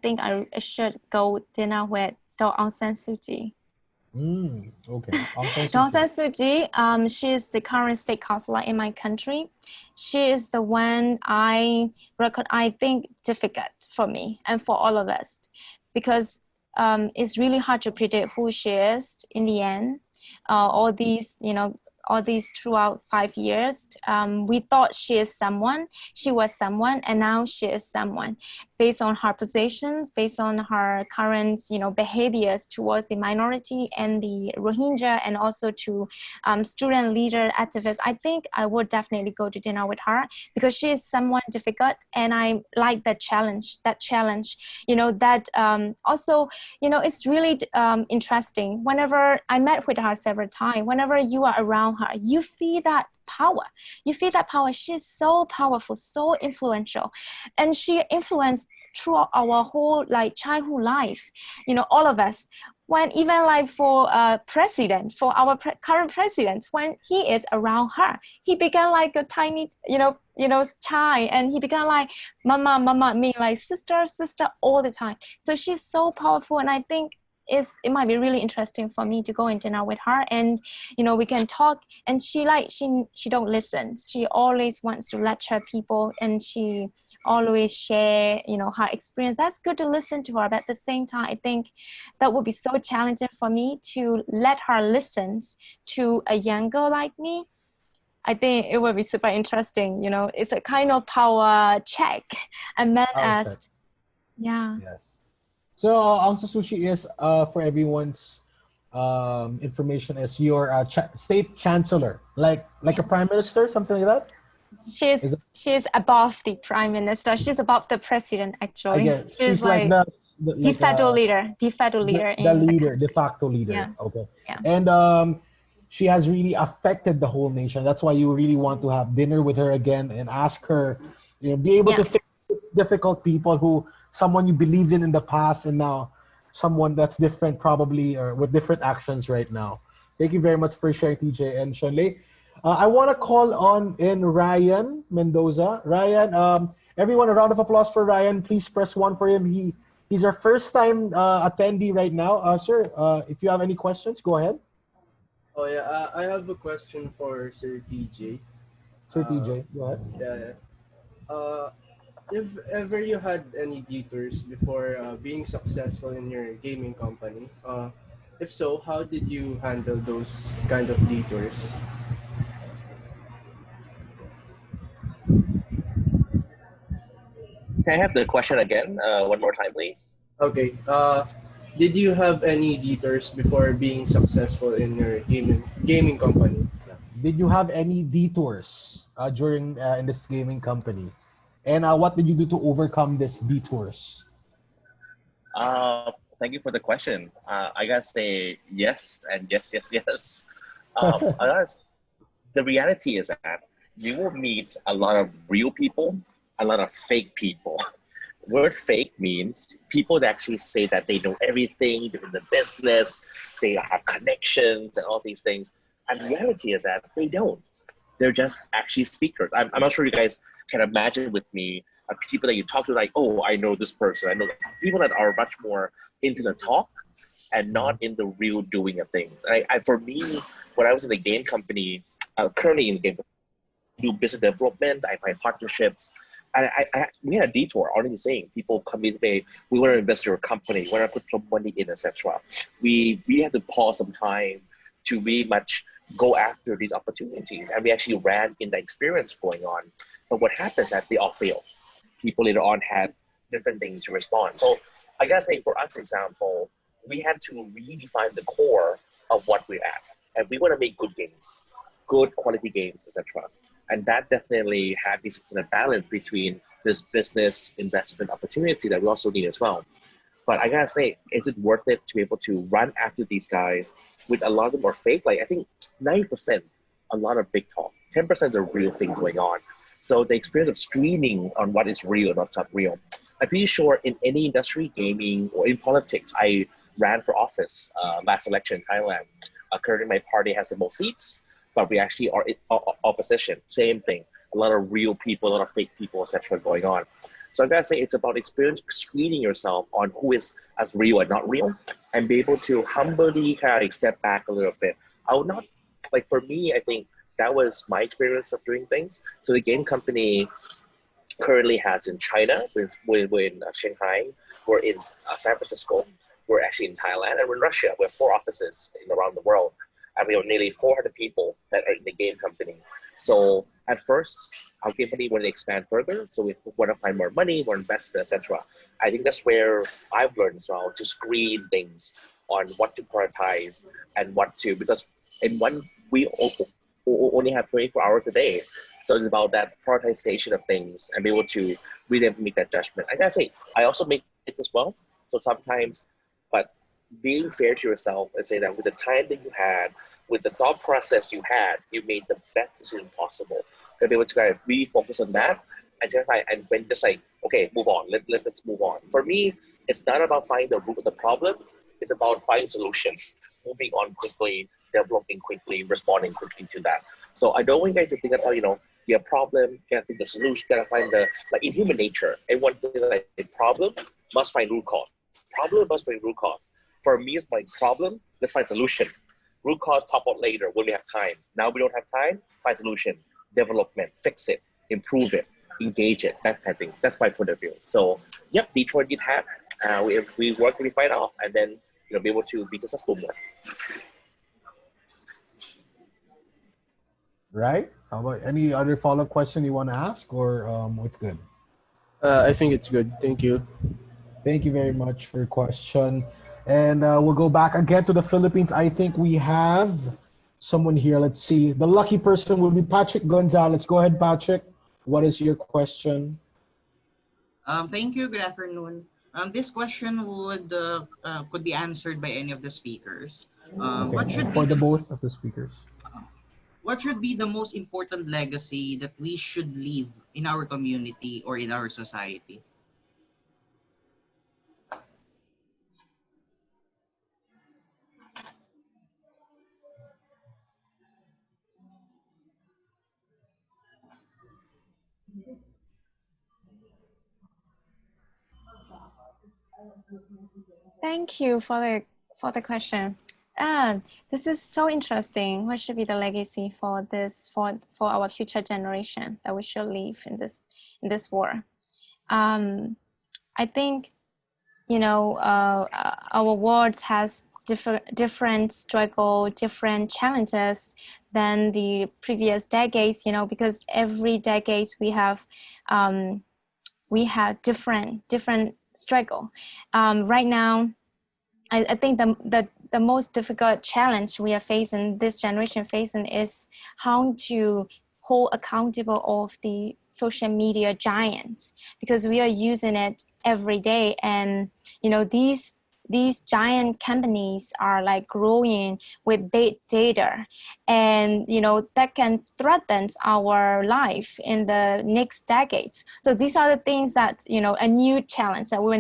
think I should go dinner with Aung San Suu Kyi. Okay. Aung San Suu Kyi, she is the current state councilor in my country. She is the one I think difficult for me and for all of us, because it's really hard to predict who she is in the end. All these throughout 5 years, we thought she was someone, and now she is someone based on her positions, based on her current, behaviors towards the minority and the Rohingya, and also to student leader activists. I think I would definitely go to dinner with her because she is someone difficult, and I like that challenge. Also, it's really interesting. Whenever I met with her several times, whenever you are around her, you feel that power. She is so powerful, so influential, and she influenced throughout our whole childhood life. All of us. When even for president, for our current president, when he is around her, he began like a tiny, child, and he began like mama, me like sister all the time. So she's so powerful, and I think it might be really interesting for me to go and dinner with her, and we can talk. And she don't listen. She always wants to lecture people, and she always share her experience. That's good to listen to her, but at the same time, I think that would be so challenging for me to let her listen to a young girl like me. I think it would be super interesting. It's a kind of power check. And then yeah. Yes. So Aung San Suu Kyi is, for everyone's information, is your state chancellor, like a prime minister, something like that. She's above the prime minister. She's above the president, actually. She's like the de facto leader. De facto leader. De facto leader. Yeah. Okay. Yeah. And she has really affected the whole nation. That's why you really want to have dinner with her again and ask her, be able to fix difficult people someone you believed in the past, and now someone that's different probably, or with different actions right now. Thank you very much for sharing, TJ and Shunlei. I want to call on in Ryan Mendoza. Ryan, everyone, a round of applause for Ryan. Please press 1 for him. He's our first time attendee right now. Sir, if you have any questions, go ahead. Oh yeah, I have a question for Sir TJ. Sir TJ, go ahead. Yeah. If ever you had any detours before being successful in your gaming company, if so, how did you handle those kind of detours? Can I have the question again one more time, please? Okay. Did you have any detours before being successful in your gaming company? Did you have any detours during in this gaming company? And what did you do to overcome these detours? Thank you for the question. I gotta say yes and yes, yes, yes. I gotta, the reality is that you will meet a lot of real people, a lot of fake people. Word fake means people that actually say that they know everything, they're in the business, they have connections and all these things. And the reality is that they don't. They're just actually speakers. I'm not sure you guys can imagine with me people that you talk to like, oh, I know this person. I know people that are much more into the talk and not in the real doing of things. For me, when I was in the game company, currently in the game, I do business development, I find partnerships. We had a detour, honestly saying, people come in say, we want to invest in your company, we want to put some money in, etc. We had to pause some time to really much go after these opportunities. And we actually ran in the experience going on. But what happens is that they all fail. People later on had different things to respond. So I gotta say, for us, example, we had to redefine the core of what we're at. And we want to make good games, good quality games, etc. And that definitely had this kind of balance between this business investment opportunity that we also need as well. But I gotta say, is it worth it to be able to run after these guys with a lot of them are fake? Like I think 90%, a lot of big talk. 10% is a real thing going on. So the experience of screening on what is real and what's not real. I'm pretty sure in any industry, gaming or in politics, I ran for office last election in Thailand. Currently, my party has the most seats, but we actually are in opposition. Same thing. A lot of real people, a lot of fake people, etc. going on. So I gotta say, it's about experience screening yourself on who is as real and not real, and be able to humbly kind of step back a little bit. I would not like for me. I think that was my experience of doing things. So the game company currently has in China, we're in Shanghai, we're in San Francisco, we're actually in Thailand, and we're in Russia. We have 4 offices around the world, and we have nearly 400 people that are in the game company. So at first, our company want to expand further, so we want to find more money, more investment, etc. I think that's where I've learned as well to screen things on what to prioritize and what to, because in one we only have 24 hours a day. So it's about that prioritization of things and be able to really make that judgment. I gotta say, I also make it as well. So sometimes, but being fair to yourself and say that with the time that you had, with the thought process you had, you made the best decision possible. To be able to kind of really focus on that and just like, and when just like, okay, move on, let's move on. For me, it's not about finding the root of the problem. It's about finding solutions, moving on quickly, developing quickly, responding quickly to that. So I don't want you guys to think about, you have a problem, you gotta think the solution, you gotta find like in human nature, everyone thinks like a problem must find root cause. Problem must find root cause. For me, it's my problem, let's find solution. Root cause, top out later when we have time. Now we don't have time, find solution, development, fix it, improve it, engage it, that kind of thing. That's my point of view. So, yep, Detroit did have. We work to fight off and then be able to be successful more. Right? How about any other follow-up question you want to ask, or what's good? I think it's good. Thank you. Thank you very much for your question. And we'll go back again to the Philippines. I think we have someone here. Let's see. The lucky person will be Patrick Gonzalez. Go ahead, Patrick. What is your question? Thank you. Good afternoon. This question could be answered by any of the speakers. Okay. What should For be both of the speakers? What should be the most important legacy that we should leave in our community or in our society? Thank you for the question. This is so interesting. What should be the legacy for this for our future generation that we should leave in this war? I think, you know, our world has different struggle, different challenges than the previous decades. You know, because every decade we have different struggle. Right now, I think the most difficult challenge we are facing, this generation facing, is how to hold accountable of the social media giants, because we are using it every day. And, you know, these giant companies are like growing with big data, and, you know, that can threaten our life in the next decades. So these are the things that, you know, a new challenge that we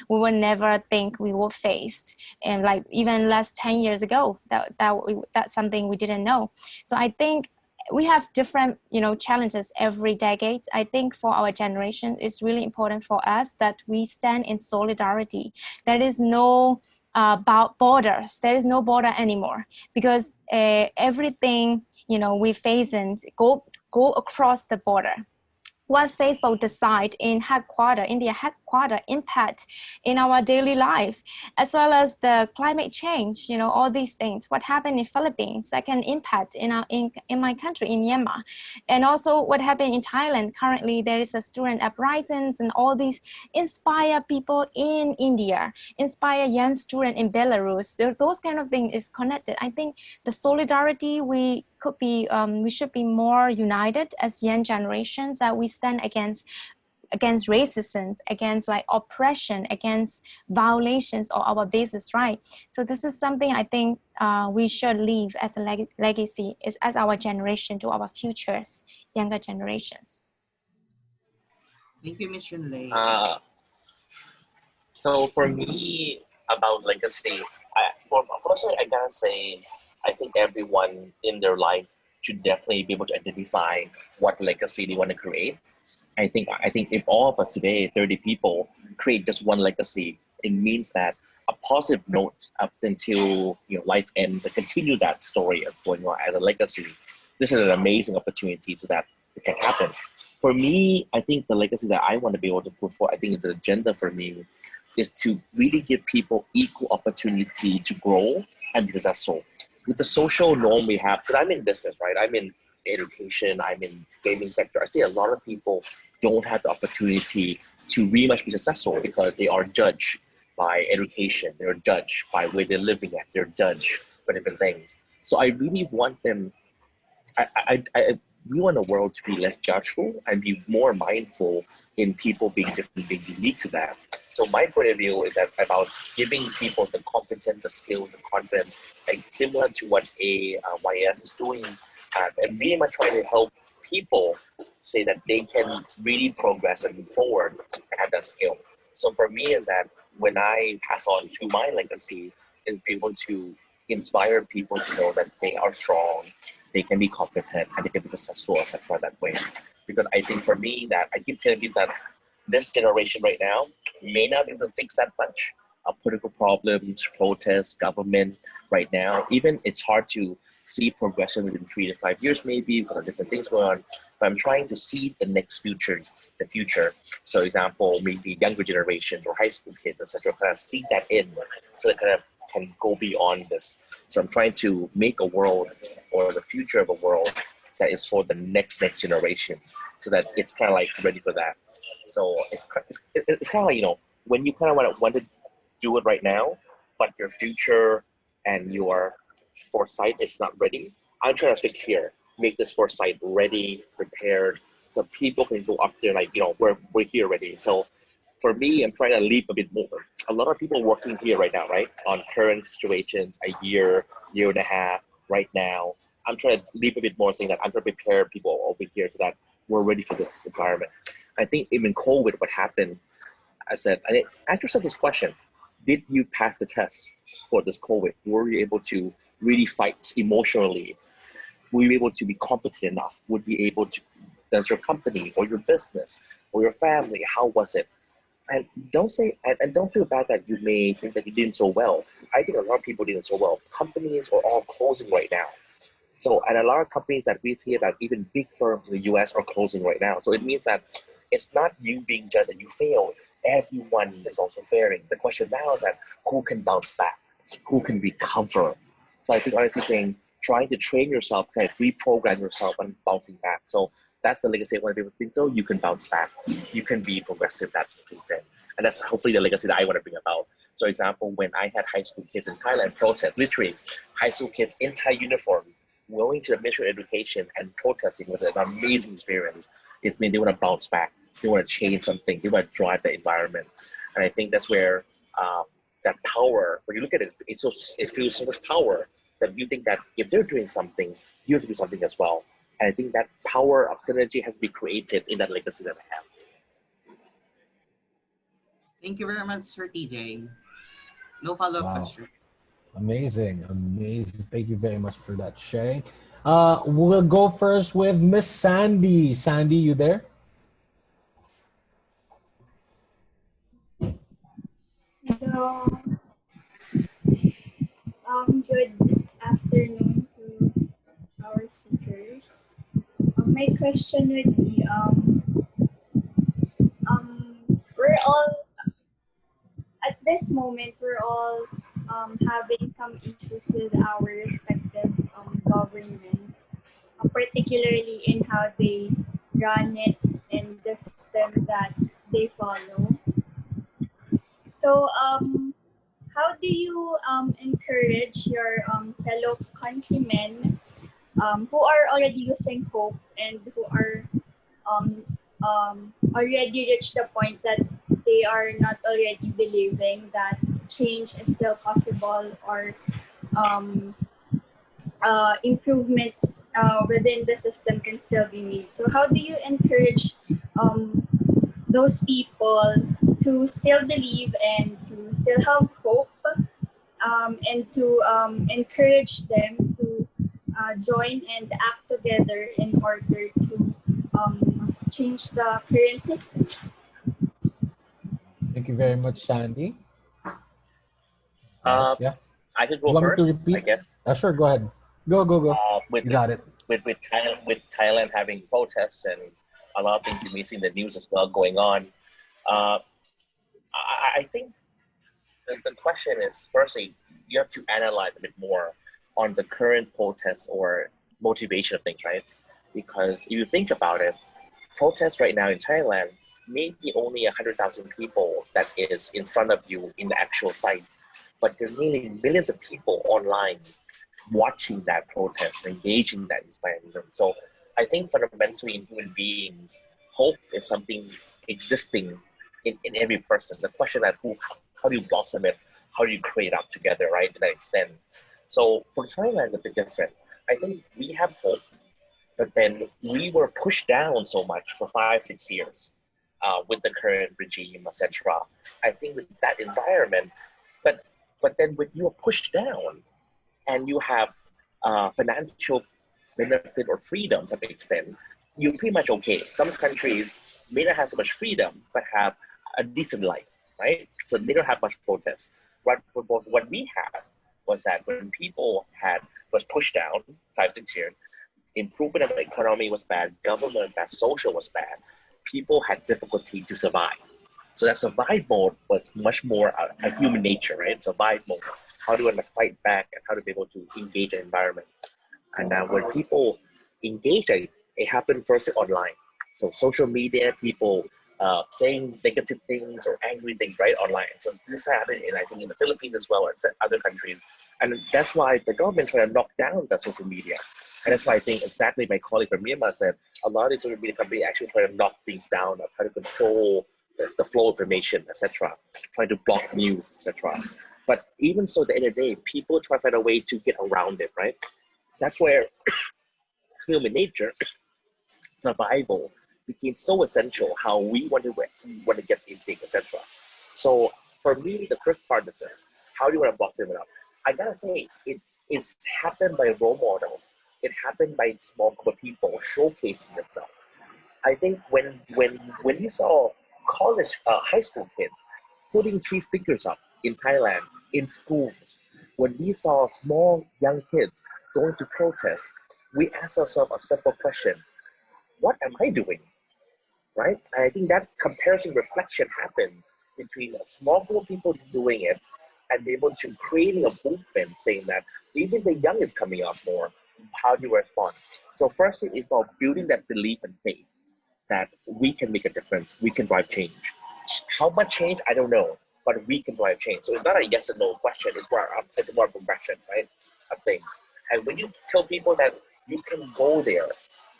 will never think we will face, and like even less 10 years ago, that's something we didn't know. So I think we have different, you know, challenges every decade. I think for our generation, it's really important for us that we stand in solidarity. There is no about borders. There is no border anymore, because everything, you know, we face and go across the border. What Facebook decide in India headquarter impact in our daily life, as well as the climate change, you know, all these things. What happened in Philippines that can impact in my country, in Myanmar. And also what happened in Thailand. Currently there is a student uprisings, and all these inspire people in India, inspire young student in Belarus. Those kind of things is connected. I think the solidarity we should be more united as young generations, that we stand against racism, against like oppression, against violations of our basic right. So this is something I think we should leave as a legacy, is as our generation to our futures, younger generations. Thank you, Ms. Yunlei. So for me, about legacy, personally, I gotta say, I think everyone in their life should definitely be able to identify what legacy they want to create. I think if all of us today, 30 people, create just one legacy, it means that a positive note up until, you know, life ends, and continue that story of going on as a legacy. This is an amazing opportunity so that it can happen. For me, I think the legacy that I want to be able to put forward, I think is the agenda for me, is to really give people equal opportunity to grow and be successful. With the social norm we have, because I'm in business, right? I'm in education, I'm in gaming sector. I see a lot of people don't have the opportunity to really much be successful because they are judged by education, they're judged by where they're living at, they're judged by different things. So I really want them, we want the world to be less judgeful and be more mindful in people being different, being unique to that. So my point of view is that about giving people the competence, the skills, the confidence, like similar to what AYES is doing, and really much trying to help people say that they can really progress and move forward and have that skill. So for me is that when I pass on to my legacy, is be able to inspire people to know that they are strong, they can be competent, and they can be successful, etc. that way. Because I think for me that I keep telling people that this generation right now may not be able to fix that much. Political problems, protests, government right now, even it's hard to see progression within 3 to 5 years maybe, because of different things going on. But I'm trying to see the next future, the future. So example, maybe younger generations or high school kids, etc. kind of see that in, so they kind of can go beyond this. So I'm trying to make a world or the future of a world that is for the next generation, so that it's kind of like ready for that. So it's kind of like, you know, when you kind of want to do it right now, but your future and your foresight is not ready. I'm trying to fix here, make this foresight ready, prepared, so people can go up there like, you know, we're here ready. So for me, I'm trying to leap a bit more. A lot of people working here right now, right, on current situations, a year and a half right now. I'm trying to leap a bit more, saying that I'm trying to prepare people over here so that we're ready for this environment. I think even COVID, what happened, ask yourself this question: did you pass the test for this COVID? Were you able to really fight emotionally? Were you able to be competent enough? Would you be able to, does your company or your business or your family, how was it? And don't say, and don't feel bad that you may think that you didn't so well. I think a lot of people didn't so well. Companies are all closing right now. So, and a lot of companies that we hear about, even big firms in the US, are closing right now. So it means that it's not you being judged that you failed. Everyone is also failing. The question now is that who can bounce back? Who can recover? So I think honestly saying, trying to train yourself, kind of reprogram yourself and bouncing back. So that's the legacy I want people to think, so you can bounce back. You can be progressive, that thing. And that's hopefully the legacy that I want to bring about. So example, when I had high school kids in Thailand protest, literally high school kids in Thai uniforms, going to the Ministry of Education and protesting was an amazing experience. It's mean they want to bounce back. They want to change something. They want to drive the environment. And I think that's where that power, when you look at it, it feels so much power that you think that if they're doing something, you have to do something as well. And I think that power of synergy has to be created in that legacy that I have. Thank you very much, Sir TJ. No follow-up question. Amazing, amazing. Thank you very much for that sharing. We'll go first with Miss Sandy. Sandy, you there? Hello. Good afternoon to our speakers. My question would be, we're all, at this moment, we're all having some issues with our respective government, particularly in how they run it and the system that they follow. So, how do you encourage your fellow countrymen who are already losing hope and who are already reached the point that they are not already believing that change is still possible, or improvements within the system can still be made? So how do you encourage those people to still believe and to still have hope, and to encourage them to join and act together in order to change the current system? Thank you very much, Sandy. Yeah. I could go you want first, me to repeat? I guess. Sure, go ahead. Go. You got it. With Thailand having protests and a lot of things you may see in the news as well going on, I think the question is, firstly, you have to analyze a bit more on the current protests or motivation of things, right? Because if you think about it, protests right now in Thailand, maybe only 100,000 people that is in front of you in the actual site, but there's nearly millions of people online watching that protest, engaging that, inspiring them. So I think fundamentally in human beings, hope is something existing in every person. The question that how do you blossom it? How do you create up together, right, to that extent? So for Thailand, it's a bit different. I think we have hope, but then we were pushed down so much for 5-6 years with the current regime, etc. I think with that environment, but then when you are pushed down and you have financial benefit or freedom to an extent, you're pretty much okay. Some countries may not have so much freedom, but have a decent life, right? So they don't have much protest. What we had was that when people was pushed down 5-6 years, improvement of the economy was bad, government bad, social was bad, people had difficulty to survive. So that survive mode was much more a human nature, right? Survive mode. How do you want to fight back and how to be able to engage the environment? And when people engage, it happened first online. So social media, people saying negative things or angry things right online. So this happened I think in the Philippines as well as other countries. And that's why the government tried to knock down the social media. And that's why I think exactly my colleague from Myanmar said, a lot of these social media companies actually try to knock things down, of how to control the flow of information, etc., trying to block news, etc. But even so, at the end of the day, people try to find a way to get around it, right? That's where human nature, survival, became so essential. How we want to get these things, etc. So for me, the first part of this, how do you want to block them up? I gotta say, it's happened by role models. It happened by small group of people showcasing themselves. I think when you saw college, high school kids putting 3 fingers up in Thailand in schools. When we saw small young kids going to protest, we asked ourselves a simple question: what am I doing? Right? And I think that comparison reflection happened between a small group of people doing it and be able to creating a movement saying that even the young is coming up more. How do you respond? So first thing is about building that belief and faith that we can make a difference, we can drive change. How much change, I don't know, but we can drive change. So it's not a yes or no question, it's more progression, right, of things. And when you tell people that you can go there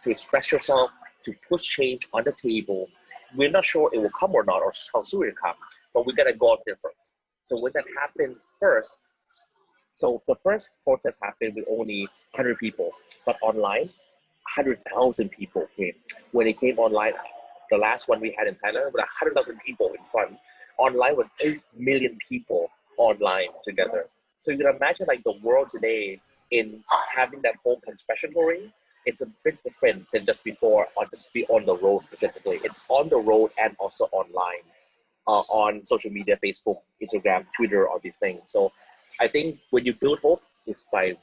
to express yourself, to push change on the table, we're not sure it will come or not, or how soon it will come, but we gotta go out there first. So when that happened first, so the first protest happened with only 100 people, but online, 100,000 people came. When it came online, the last one we had in Thailand, with 100,000 people in front. Online was 8 million people online together. So you can imagine like the world today in having that whole conspiratory, it's a bit different than just before on the road specifically. It's on the road and also online, on social media, Facebook, Instagram, Twitter, all these things. So I think when you build hope, it's by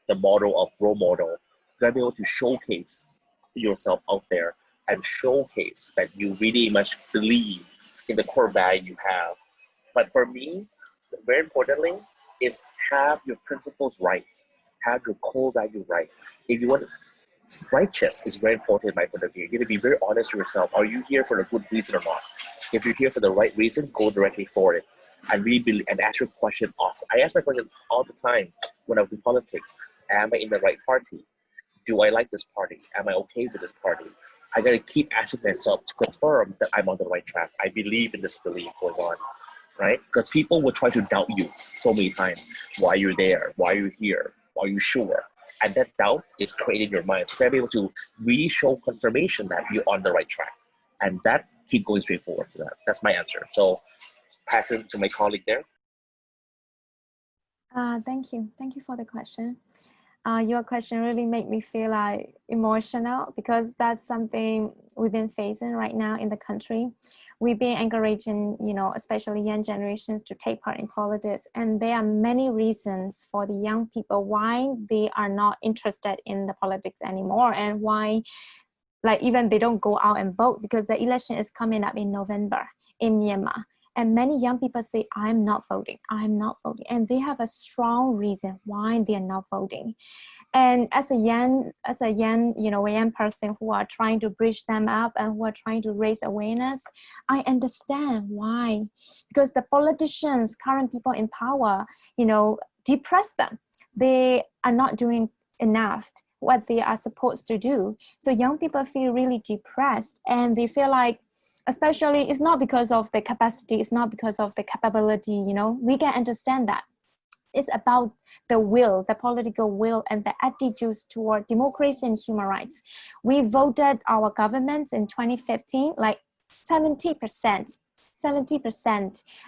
the model of role model. You gotta be able to showcase yourself out there and showcase that you really much believe in the core value you have. But for me, very importantly, is have your principles right, have your core value right. If you want righteous is very important in my point of view. You need to be very honest with yourself. Are you here for a good reason or not? If you're here for the right reason, go directly for it. And really believe, and ask your question also. I ask my question all the time when I was in politics. Am I in the right party? Do I like this party? Am I okay with this party? I gotta keep asking myself to confirm that I'm on the right track. I believe in this belief going on, right? Because people will try to doubt you so many times. Why you're there? Why are you here? Are you sure? And that doubt is created in your mind. So they'll be able to really show confirmation that you're on the right track. And that keep going straight forward to that. That's my answer. So pass it to my colleague there. Thank you. Thank you for the question. Your question really made me feel like emotional because that's something we've been facing right now in the country. We've been encouraging, especially young generations to take part in politics. And there are many reasons for the young people why they are not interested in the politics anymore and why even they don't go out and vote because the election is coming up in November in Myanmar. And many young people say, I'm not voting. And they have a strong reason why they are not voting. And as a young person who are trying to bridge them up and who are trying to raise awareness, I understand why. Because the politicians, current people in power, depress them. They are not doing enough what they are supposed to do. So young people feel really depressed and they feel like, especially, it's not because of the capacity, it's not because of the capability, we can understand that. It's about the will, the political will and the attitudes toward democracy and human rights. We voted our government in 2015, like 70%.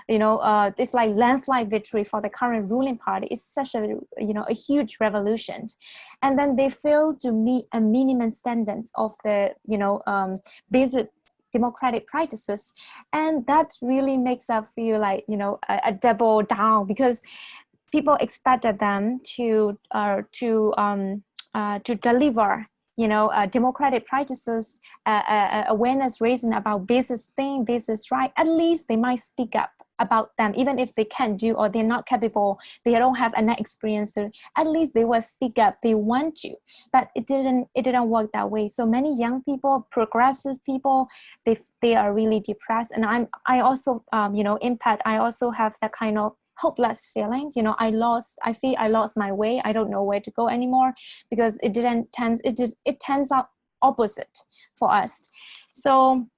It's like landslide victory for the current ruling party. It's such a huge revolution. And then they fail to meet a minimum standards of the, basic democratic practices. And that really makes us feel like, a double down because people expected them to deliver, democratic practices, awareness raising about business thing, business right. At least they might speak up about them, even if they can't do or they're not capable, they don't have enough experience. At least they will speak up. They want to, but it didn't work that way. So many young people, progressive people, they are really depressed. And I also impact. I also have that kind of hopeless feeling. I feel I lost my way. I don't know where to go anymore because it turns out opposite for us. So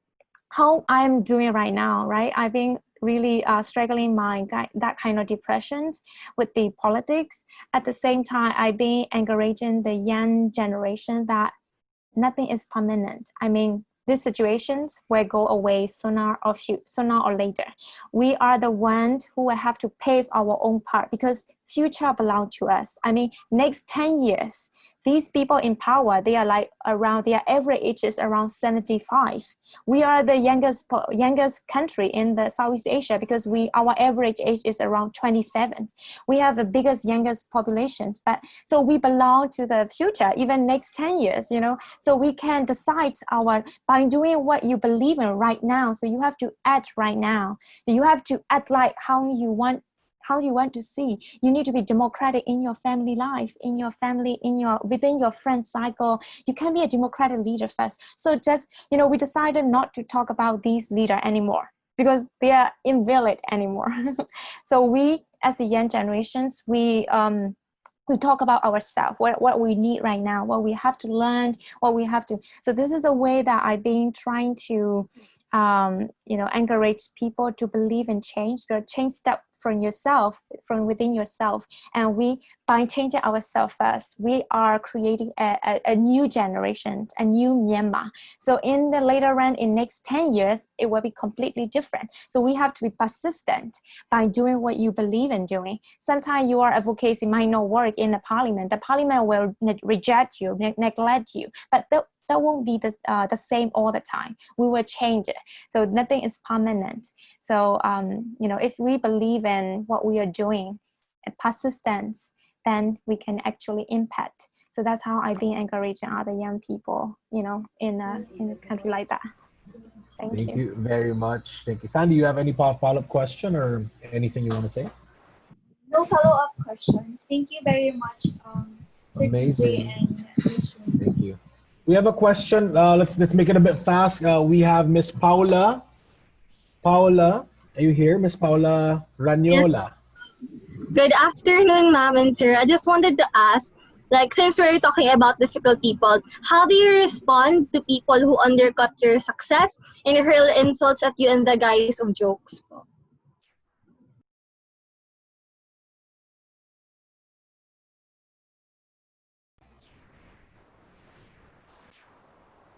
how I'm doing right now, right? I've been really struggling that kind of depression with the politics. At the same time, I've been encouraging the young generation that nothing is permanent. I mean, these situations will go away sooner or later. We are the ones who will have to pave our own part because future belongs to us. I mean, next 10 years, these people in power, they are like around, their average age is around 75. We are the youngest country in the Southeast Asia because our average age is around 27. We have the youngest population, but so we belong to the future, even next 10 years, you know, so we can decide by doing what you believe in right now. So you have to act right now. You have to act like how you want to see. You need to be democratic in your family life, in your family, within your friend cycle. You can be a democratic leader first. So just, you know, we decided not to talk about these leaders anymore because they are invalid anymore. So we, as the young generations, we talk about ourselves, what we need right now, what we have to learn, what we have to. So this is the way that I've been trying to, you know, encourage people to believe in change. But change step from yourself, from within yourself. And by changing ourselves first, we are creating a new generation, a new Myanmar. So in the later run, in next 10 years, it will be completely different. So we have to be persistent by doing what you believe in doing. Sometimes your advocacy might not work in the parliament. The parliament will reject you, neglect you, but that won't be the same all the time. We will change it. So nothing is permanent. So, you know, if we believe in what we are doing and persistence, then we can actually impact. So that's how I've been encouraging other young people, you know, in a country like that. Thank you very much. Thank you. Sandy, you have any follow-up question or anything you want to say? No follow-up questions. Thank you very much, Sir Amazing. TJ and Ms. Ru. Thank you. We have a question. Let's make it a bit fast. We have Miss Paula. Paula, are you here? Miss Paula Ranyola. Good afternoon, ma'am and sir. I just wanted to ask, like, since we're talking about difficult people, how do you respond to people who undercut your success and hurl insults at you in the guise of jokes?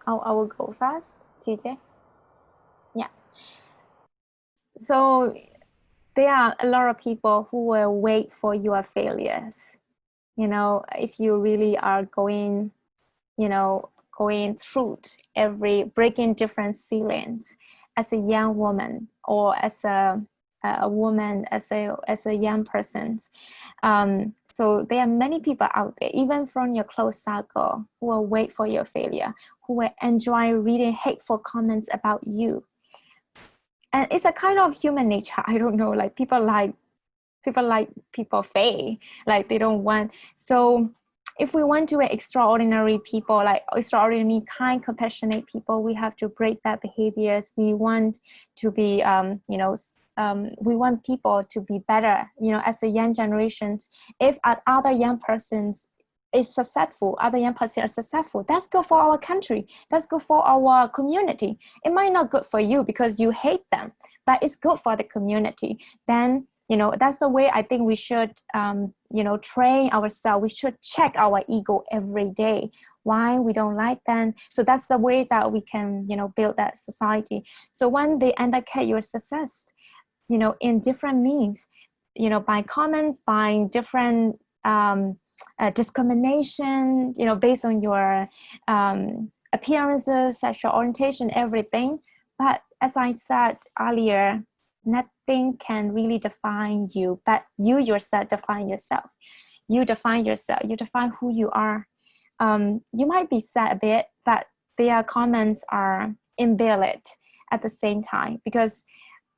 I will go first, TJ. Yeah. So there are a lot of people who will wait for your failures. You know, if you really are going, you know, going through breaking different ceilings as a young woman or as a woman, as a young person. So there are many people out there, even from your close circle, who will wait for your failure, who will enjoy reading hateful comments about you. And it's a kind of human nature. I don't know, like people fail, like they don't want. So if we want to be extraordinary people, like extraordinary, kind, compassionate people, we have to break that behaviors. We want to be, you know, we want people to be better, you know, as the young generations. If other young persons is successful, other young persons are successful, that's good for our country, that's good for our community. It might not good for you because you hate them, but it's good for the community. Then, you know, that's the way I think we should, you know, train ourselves. We should check our ego every day. Why we don't like them. So that's the way that we can, you know, build that society. So when they indicate your success, you know, in different means, you know, by comments, by different discrimination, you know, based on your appearances, sexual orientation, everything. But as I said earlier, nothing can really define you, but you yourself define yourself. You define yourself, you define who you are. You might be sad a bit, but their comments are invalid at the same time because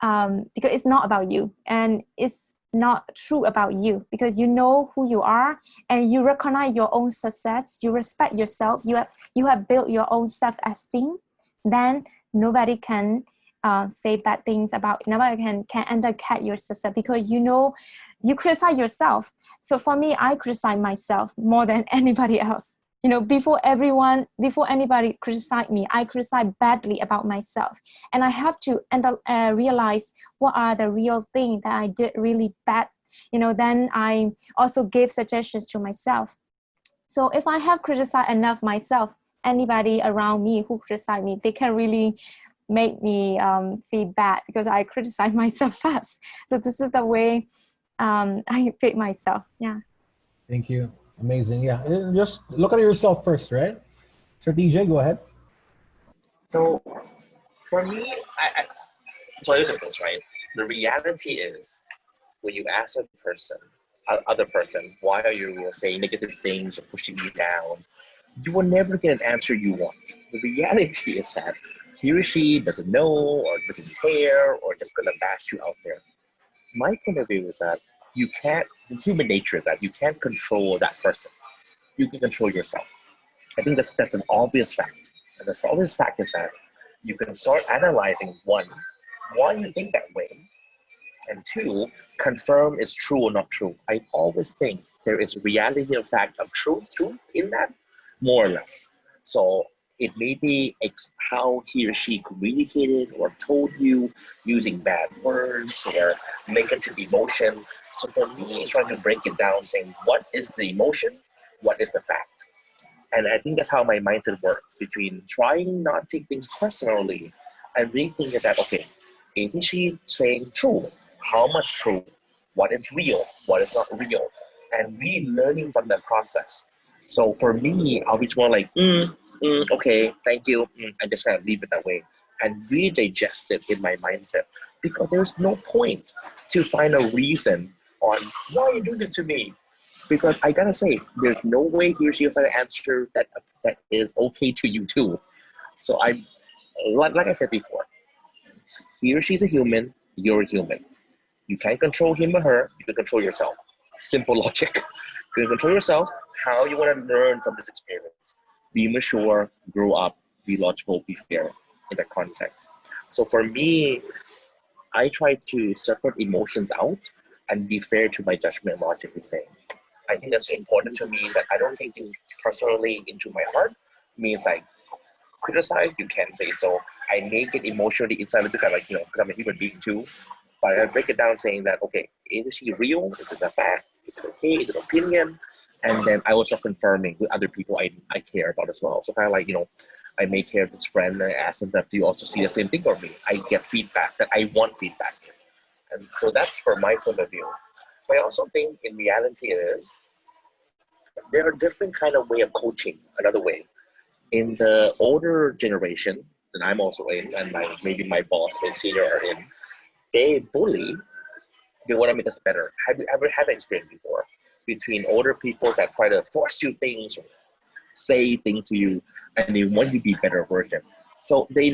it's not about you and it's not true about you, because you know who you are and you recognize your own success, you respect yourself, you have built your own self-esteem. Then nobody can say bad things about, nobody can undercut your success, because you know you criticize yourself. So for me, I criticize myself more than anybody else. You know, before anybody criticize me, I criticize badly about myself. And I have to realize what are the real things that I did really bad. You know, then I also give suggestions to myself. So if I have criticized enough myself, anybody around me who criticize me, they can really make me feel bad because I criticize myself first. So this is the way I fit myself. Yeah. Thank you. Amazing. Yeah. Just look at yourself first, right? So TJ, go ahead. So for me, so I look at this, right? The reality is when you ask a person, other person, why are you saying negative things or pushing me down? You will never get an answer you want. The reality is that he or she doesn't know or doesn't care or just gonna bash you out there. My point of view is that you can't, human nature is that you can't control that person. You can control yourself. I think that's an obvious fact. And the obvious fact is that you can start analyzing one, why you think that way, and two, confirm is true or not true. I always think there is reality of fact of truth in that, more or less. So it may be how he or she communicated or told you using bad words or negative emotion. So for me, trying to break it down, saying what is the emotion, what is the fact. And I think that's how my mindset works between trying not to take things personally and really thinking that, okay, is she saying true? How much true? What is real? What is not real? And really learning from that process. So for me, I'll be more like, okay, thank you. I just kind of leave it that way and really digest it in my mindset because there's no point to find a reason on why you do this to me. Because I gotta say, there's no way he or she will find an answer that is okay to you too. So like I said before, he or she's a human, you're a human. You can't control him or her, you can control yourself. Simple logic. You can control yourself, how you want to learn from this experience. Be mature, grow up, be logical, be fair in that context. So for me, I try to separate emotions out and be fair to my judgment, logically saying. I think that's important to me that I don't take things personally into my heart. Means I criticize, you can say so. I may get emotionally inside because because I'm a human being too. But I break it down saying that, okay, is she real? Is it a fact? Is it okay? Is it an opinion? And then I also confirming with other people I care about as well. So kind of like, I may care of this friend and I ask them that, do you also see the same thing for me? I get feedback that I want feedback. And so that's for my point of view. But I also think in reality it is, there are different kind of way of coaching, another way. In the older generation, and I'm also in, and maybe my boss, my senior are in, they bully, they want to make us better. Have you ever had that experience before? Between older people that try to force you things, or say things to you, and they want you to be a better version. So the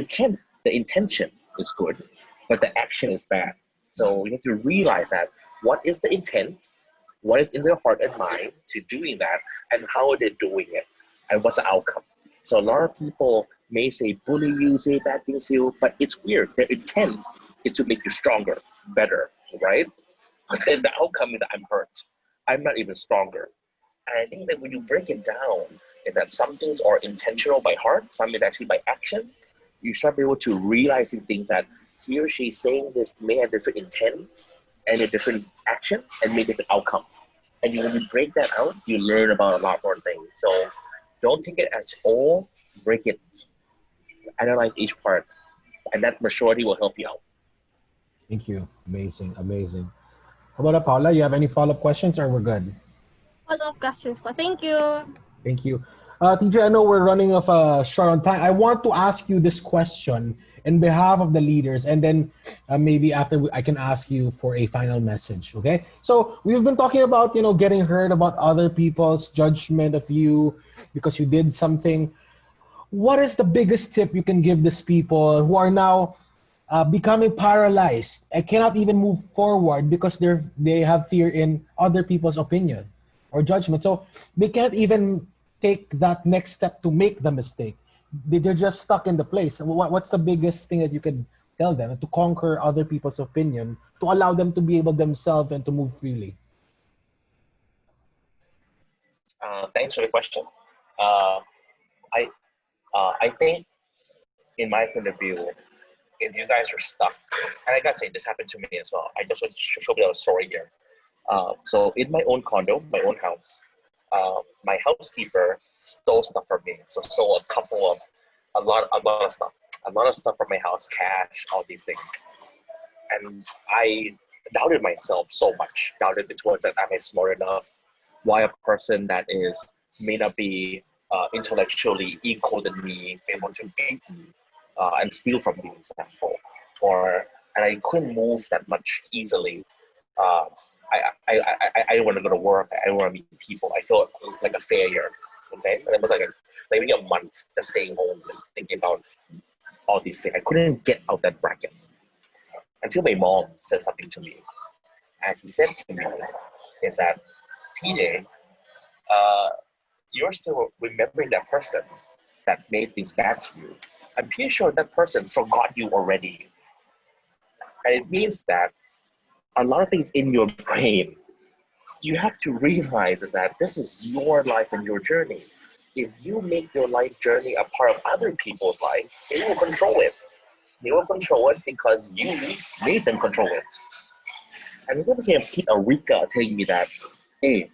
intention is good, but the action is bad. So you have to realize that what is the intent, what is in their heart and mind to doing that, and how are they doing it, and what's the outcome. So a lot of people may say bully you, say bad things to you, but it's weird. Their intent is to make you stronger, better, right? But then the outcome is that I'm hurt. I'm not even stronger. And I think that when you break it down, is that some things are intentional by heart, some is actually by action. You start be able to realizing things that he or she saying this may have different intent and a different action and may different outcomes. And when you break that out, you learn about a lot more things. So don't take it as all, break it, analyze each part, and that maturity will help you out. Thank you. Amazing, amazing. How about Paula? You have any follow-up questions or we're good? Follow-up questions po. Thank you. Thank you. TJ, I know we're running short on time. I want to ask you this question in behalf of the leaders, and then maybe after I can ask you for a final message, okay? So we've been talking about, getting hurt about other people's judgment of you because you did something. What is the biggest tip you can give these people who are now becoming paralyzed and cannot even move forward because they have fear in other people's opinion or judgment? So they can't even take that next step to make the mistake. They're just stuck in the place. What's the biggest thing that you could tell them to conquer other people's opinion, to allow them to be able themselves and to move freely? Thanks for the question. I think, in my point of view, if you guys are stuck, and I gotta say this happened to me as well. I just want to show you a story here. So in my own condo, my own house, my housekeeper stole stuff from me. So stole a lot of stuff from my house, cash, all these things. And I doubted myself so much. Doubted towards that, am I smart enough? why a person that is may not be intellectually equal than me, they want to beat me and steal from me, example, and I couldn't move that much easily. Uh, I didn't want to go to work. I didn't want to meet people. I felt like a failure. Okay, and it was like maybe a month just staying home, just thinking about all these things. I couldn't get out that bracket until my mom said something to me, and he said to me, "Is that TJ? You're still remembering that person that made things bad to you. I'm pretty sure that person forgot you already. And it means that a lot of things in your brain, you have to realize is that this is your life and your journey. If you make your life journey a part of other people's life, they will control it. They will control it because you made them control it. And you're going to keep a Rika telling me that, hey,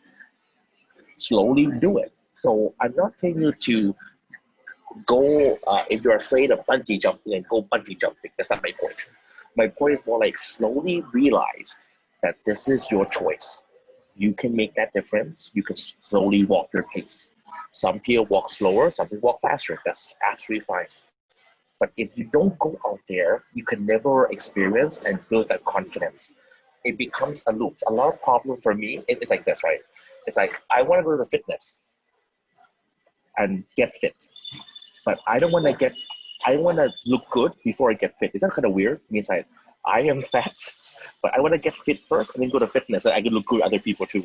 slowly do it. So I'm not telling you to go, if you're afraid of bungee jumping, and go bungee jumping. That's not my point. My point is more like slowly realize that this is your choice. You can make that difference. You can slowly walk your pace. Some people walk slower, some people walk faster. That's absolutely fine. But if you don't go out there, you can never experience and build that confidence. It becomes a loop. A lot of problem for me, it's like this, right? It's like, I want to go to the fitness and get fit. But I don't want to get, I want to look good before I get fit. Is that kind of weird? It means I am fat, but I want to get fit first and then go to fitness so I can look good with other people too.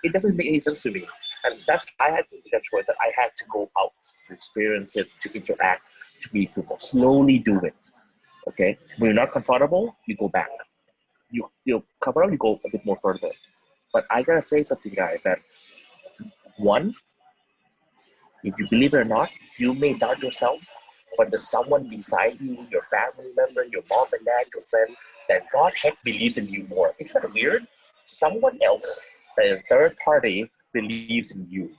It doesn't make any sense to me. And that's, I had to make that choice that I had to go out to experience it, to interact, to meet people. Slowly do it, okay? When you're not comfortable, you go back. You're comfortable, you go a bit more further. But I gotta say something, guys, that one, if you believe it or not, you may doubt yourself, but there's someone beside you, your family member, your mom and dad, your friend, that God heck believes in you more. Isn't that weird? Someone else that is third party believes in you,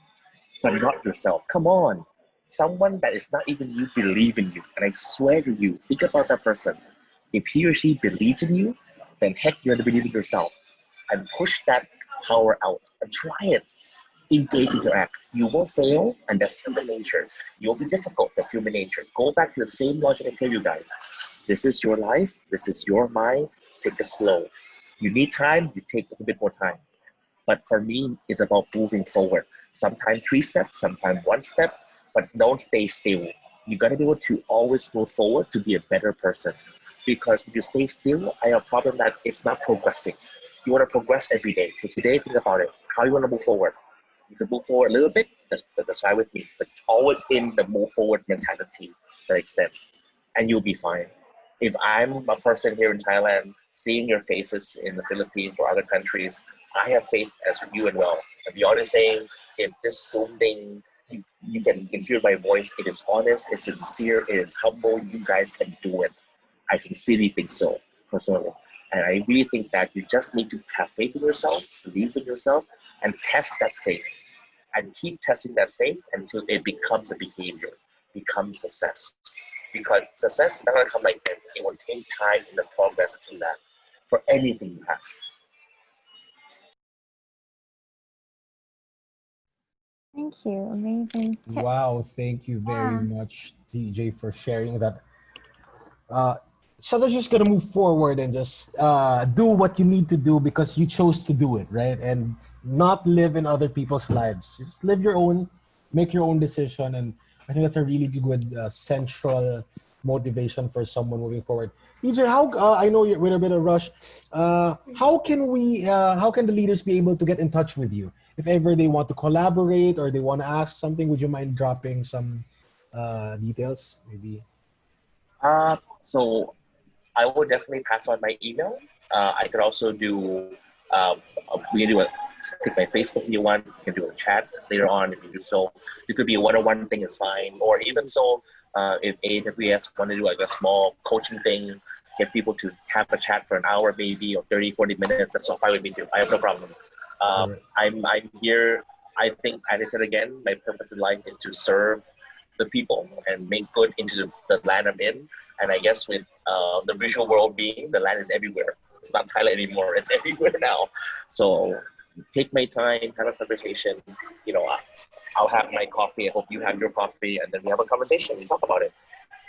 but not yourself. Come on. Someone that is not even you believe in you. And I swear to you, think about that person. If he or she believes in you, then heck, you're to believe in yourself. And push that power out and try it. Engage, interact. You will fail, and that's human nature. You'll be difficult, that's human nature. Go back to the same logic I tell you guys. This is your life, this is your mind, take it slow. You need time, you take a bit more time. But for me, it's about moving forward. Sometimes 3 steps, sometimes 1 step, but don't stay still. You gotta be able to always move forward to be a better person. Because if you stay still, I have a problem that it's not progressing. You wanna progress every day. So today, think about it. How you wanna move forward? You can move forward a little bit, that's fine with me, but always in the move forward mentality to the extent, and you'll be fine. If I'm a person here in Thailand, seeing your faces in the Philippines or other countries, I have faith as you as well. I'll be honest saying, if this Zoom thing, you can hear my voice, it is honest, it's sincere, it is humble, you guys can do it. I sincerely think so, personally. And I really think that you just need to have faith in yourself, believe in yourself, and test that faith. And keep testing that faith until it becomes a behavior, becomes success. Because success is not going to come like that. It will take time in the progress to that for anything you have. Thank you. Amazing tips. Wow, thank you very much, DJ, for sharing that. Sometimes you just gotta move forward and just do what you need to do because you chose to do it, right? And not live in other people's lives. Just live your own, make your own decision, and I think that's a really good central motivation for someone moving forward. DJ, how I know you're in a bit of a rush. How can the leaders be able to get in touch with you if ever they want to collaborate or they want to ask something? Would you mind dropping some details, maybe? So I will definitely pass on my email. I could also do, we can do a, take my Facebook if you want, you can do a chat later on if you do so. It could be a one-on-one thing is fine, or even so, if AWS want to do like a small coaching thing, get people to have a chat for an hour maybe, or 30, 40 minutes, that's so fine with me too. I have no problem. I'm here, I think, as I said again, my purpose in life is to serve the people and make good into the land I'm in. And I guess with the visual world being, the land is everywhere. It's not Thailand anymore, it's everywhere now. So take my time, have a conversation. You know, I'll have my coffee. I hope you have your coffee, and then we have a conversation. We talk about it.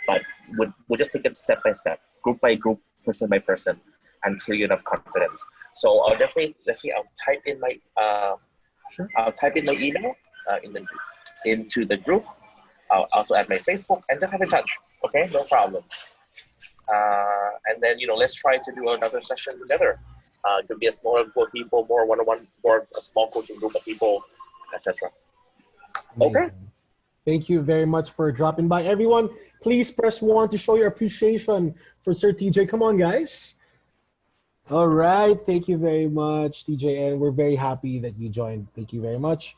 But we'll just take it step by step, group by group, person by person, until you have confidence. So I'll definitely, let's see, I'll type in my email into the group. I'll also add my Facebook, and just have in touch. Okay, no problem. And then, you know, let's try to do another session together. It could be a smaller group of people, more one-on-one, or a small coaching group of people, etc. Okay. Thank you very much for dropping by. Everyone, please press 1 to show your appreciation for Sir TJ. Come on, guys. All right. Thank you very much, TJ. And we're very happy that you joined. Thank you very much.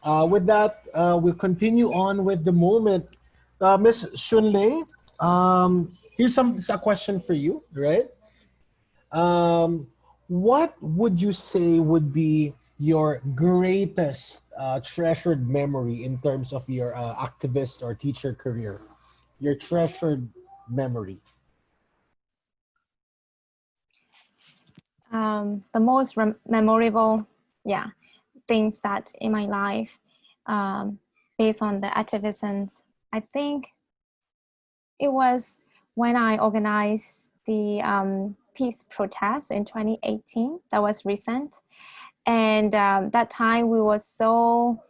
With that, we'll continue on with the moment. Miss Shunlei, here's a question for you, right? What would you say would be your greatest treasured memory in terms of your activist or teacher career? Your treasured memory. The most memorable, things that in my life, based on the activisms, I think it was when I organized the peace protest in 2018. That was recent. And that time we were so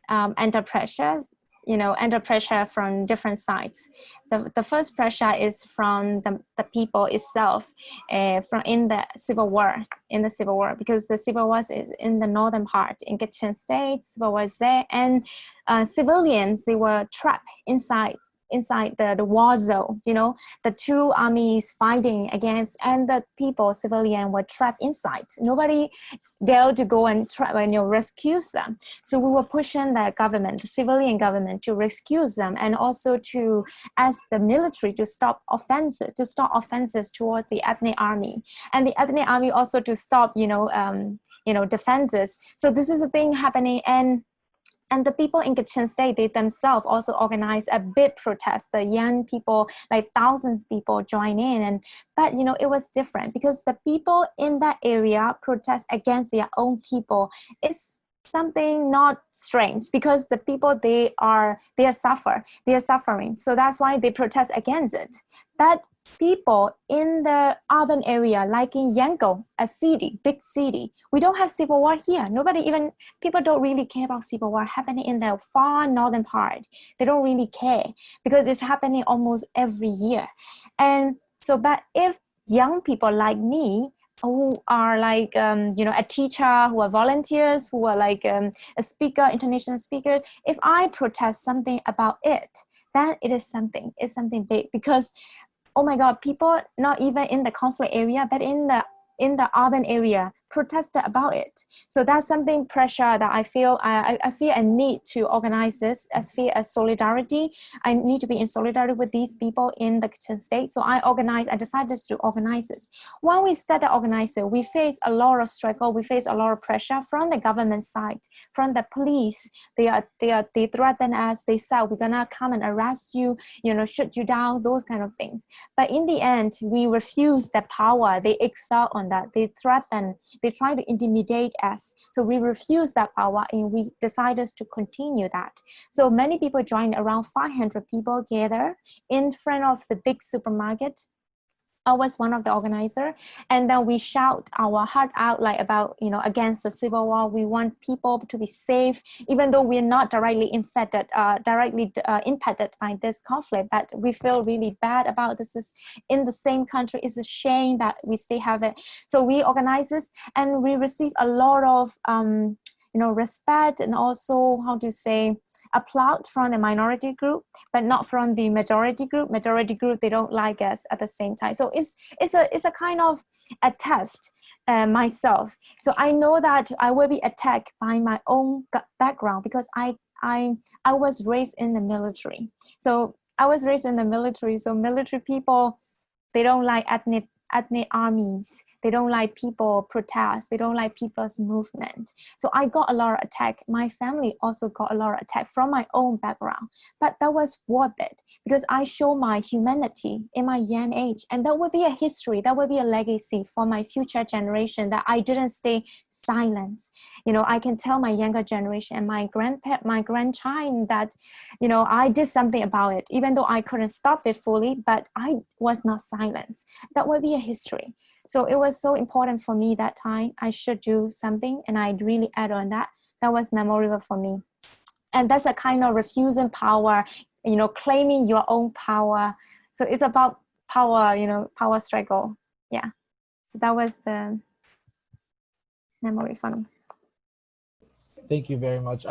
under pressure, under pressure from different sides. The first pressure is from the people itself, from in the civil war, because the civil war is in the northern part, in Kachin State. Civil war is there, and civilians, they were trapped inside the war zone. The two armies fighting against, and the people, civilian, were trapped inside. Nobody dared to go and try rescue them. So we were pushing the government, the civilian government, to rescue them, and also to ask the military to stop offenses towards the ethnic army, and the ethnic army also to stop defenses. So this is a thing happening, and the people in Kachin State, they themselves also organized a big protest. The young people, like thousands of people, join in. But it was different, because the people in that area protest against their own people. It's something not strange, because the people, they are suffering. So that's why they protest against it. But people in the urban area, like in Yangon, a city, big city, we don't have civil war here. People don't really care about civil war happening in the far northern part. They don't really care, because it's happening almost every year. And so, but if young people like me, who are like, a teacher, who are volunteers, who are like a speaker, international speaker, if I protest something about it, then it's something big, because, oh my God, people not even in the conflict area, but in the urban area protested about it. So that's something pressure that I feel I need to organize this. I feel a solidarity. I need to be in solidarity with these people in the Kachin State. So I decided to organize this. When we started organizing, we faced a lot of struggle. We faced a lot of pressure from the government side, from the police. They threaten us. They said, we're gonna come and arrest you, shoot you down, those kind of things. But in the end, we refused the power. They excel on that. They threaten. They try to intimidate us. So we refused that power, and we decided to continue that. So many people joined, around 500 people gather in front of the big supermarket. I was one of the organizers, and then we shout our heart out, like about, against the civil war. We want people to be safe, even though we're not directly impacted by this conflict, but we feel really bad about this. Is in the same country. It's a shame that we still have it. So we organize this, and we receive a lot of, respect, and also, applaud from the minority group, but not from the majority group. Majority group, they don't like us at the same time. So it's a kind of a test myself. So I know that I will be attacked by my own background, because I was raised in the military. So I was raised in the military. So military people, they don't like ethnic armies. They don't like people protest. They don't like people's movement. So I got a lot of attack. My family also got a lot of attack from my own background. But that was worth it because I show my humanity in my young age. And that would be a history. That would be a legacy for my future generation that I didn't stay silent. You know, I can tell my younger generation and my grandchild that, you know, I did something about it, even though I couldn't stop it fully, but I was not silenced. That would be a history. So it was so important for me that time. I should do something, and I really add on that. That was memorable for me. And that's a kind of refusing power, you know, claiming your own power. So it's about power, you know, power struggle. Yeah. So that was the memory for me. Thank you very much.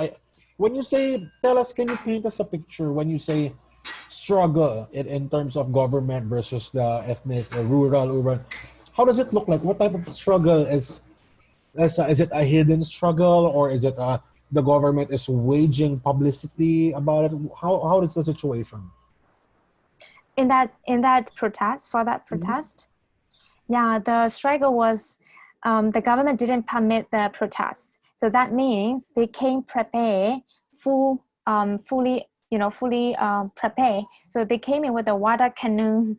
When you say, tell us, can you paint us a picture when you say struggle in terms of government versus the ethnic, rural, urban? How does it look like? What type of struggle is it a hidden struggle, or is it the government is waging publicity about it? How is the situation? In that protest, for that protest, yeah, the struggle was the government didn't permit the protest. So that means they came prepared, fully prepared. So they came in with a water canoe,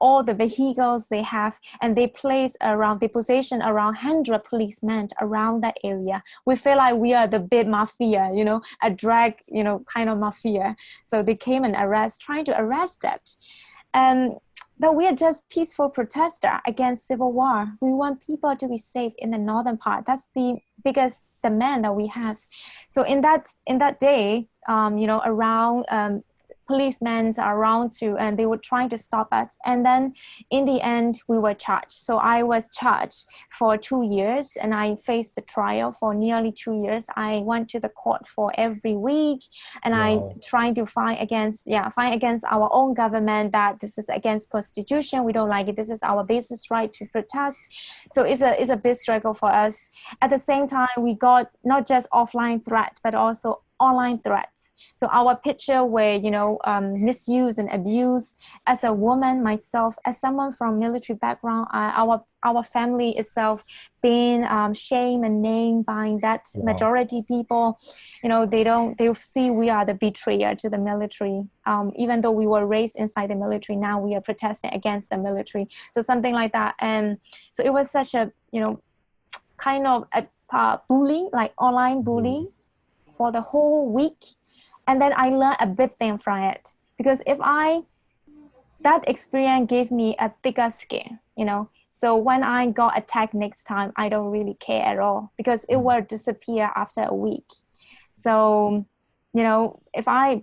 all the vehicles they have, and they position around 100 policemen around that area. We feel like we are the big mafia, you know, a drag, you know, kind of mafia. So they came and trying to arrest that. But we are just peaceful protester against civil war. We want people to be safe in the northern part. That's the biggest demand that we have. So in that day, you know, around policemen are around and they were trying to stop us. And then in the end, we were charged. So I was charged for 2 years, and I faced the trial for nearly 2 years. I went to the court for every week, and Wow. I trying to fight against our own government that this is against constitution. We don't like it. This is our basic right to protest. So it's a big struggle for us. At the same time, we got not just offline threat, but also online threats. So our picture were, you know, misused and abused. As a woman myself, as someone from military background, our family itself being shamed and named by that majority people. You know, they'll see we are the betrayer to the military. Even though we were raised inside the military, now we are protesting against the military. So something like that. And so it was such a, you know, kind of a bullying, like online bullying, for the whole week. And then I learned a big thing from it, because that experience gave me a bigger skin, you know. So when I got attacked next time, I don't really care at all, because it will disappear after a week. So, you know, I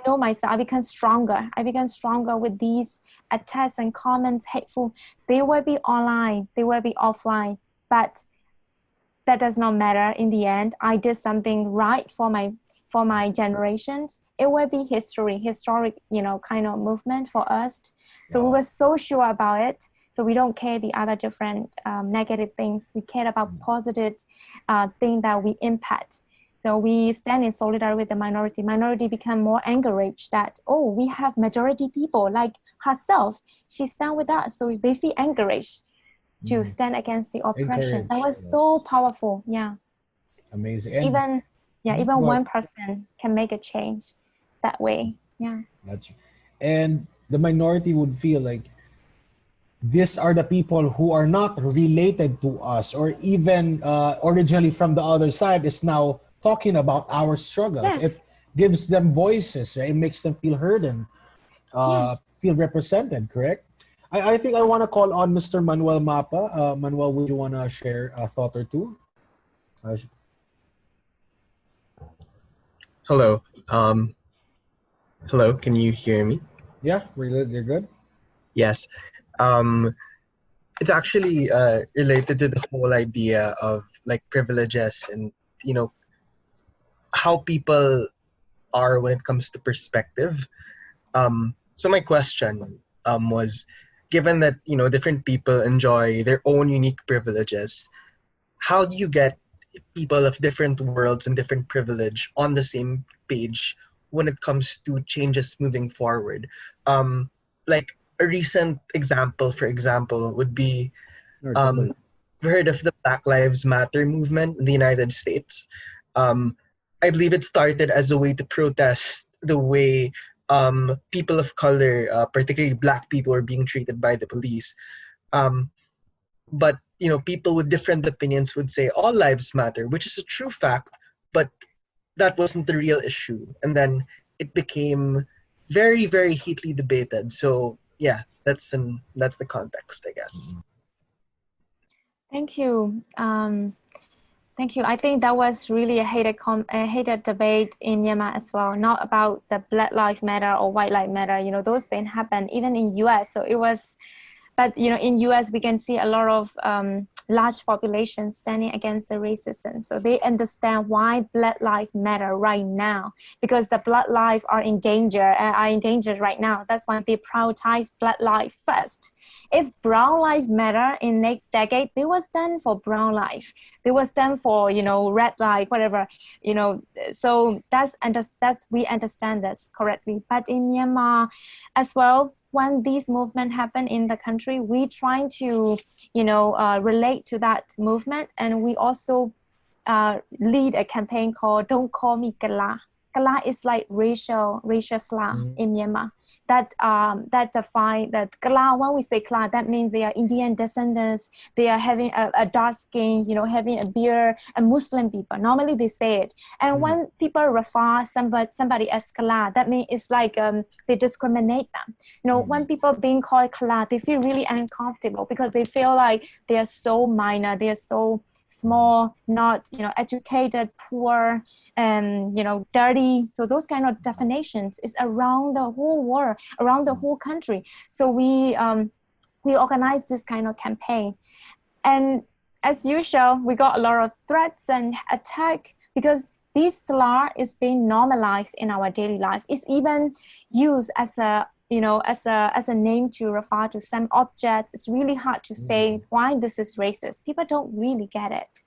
know myself, I become stronger. I become stronger with these attacks and comments, hateful. They will be online, they will be offline, but that does not matter. In the end, I did something right for my generations. It will be historic, you know, kind of movement for us. So we were so sure about it. So we don't care the other different negative things. We care about positive thing that we impact. So we stand in solidarity with the minority. Minority become more encouraged that, oh, we have majority people like herself. She stand with us. So they feel encouraged to stand against the oppression. That was so powerful. Yeah. Amazing. And even one person can make a change that way. Yeah. And the minority would feel like these are the people who are not related to us, or even originally from the other side, is now talking about our struggles. Yes. It gives them voices, right? It makes them feel heard and feel represented, correct? I think I want to call on Mr. Manuel Mapa. Manuel, would you want to share a thought or two? Hello. Hello, can you hear me? Yeah, you're good. Yes. It's actually related to the whole idea of like privileges and, you know, how people are when it comes to perspective. So my question was, given that, you know, different people enjoy their own unique privileges, how do you get people of different worlds and different privilege on the same page when it comes to changes moving forward? Like, a recent example, for example, would be Or double. we've heard of the Black Lives Matter movement in the United States. I believe it started as a way to protest the way people of color, particularly Black people, are being treated by the police. Um, but people with different opinions would say all lives matter, which is a true fact, but that wasn't the real issue. And then it became very, very heatedly debated. So yeah, that's the context, I guess. Thank you. Thank you. I think that was really a heated debate in Myanmar as well, not about the Black Lives Matter or White Lives Matter. Those things happen even in US. So it was, but in US, we can see a lot of large populations standing against the racism. So they understand why Black lives matter right now, because the Black lives are in danger, right now. That's why they prioritize Black life first. If brown lives matter in next decade, they will stand for brown life. They will stand for, red light, whatever, so that's we understand this correctly. But in Myanmar as well, when these movements happen in the country, we trying to, relate to that movement. And we also lead a campaign called Don't Call Me Kala. Kala is like racial slang in Myanmar. That define that Kala. When we say Kala, that means they are Indian descendants. They are having a dark skin, having a beard, and Muslim people. Normally they say it. And when people refer somebody as Kala, that means it's like they discriminate them. When people being called Kala, they feel really uncomfortable because they feel like they are so minor, they are so small, not educated, poor, and dirty. So those kind of definitions is around the whole world, around the whole country. So we organize this kind of campaign, and as usual, we got a lot of threats and attack because this slur is being normalized in our daily life. It's even used as a name to refer to some objects. It's really hard to say why this is racist. People don't really get it.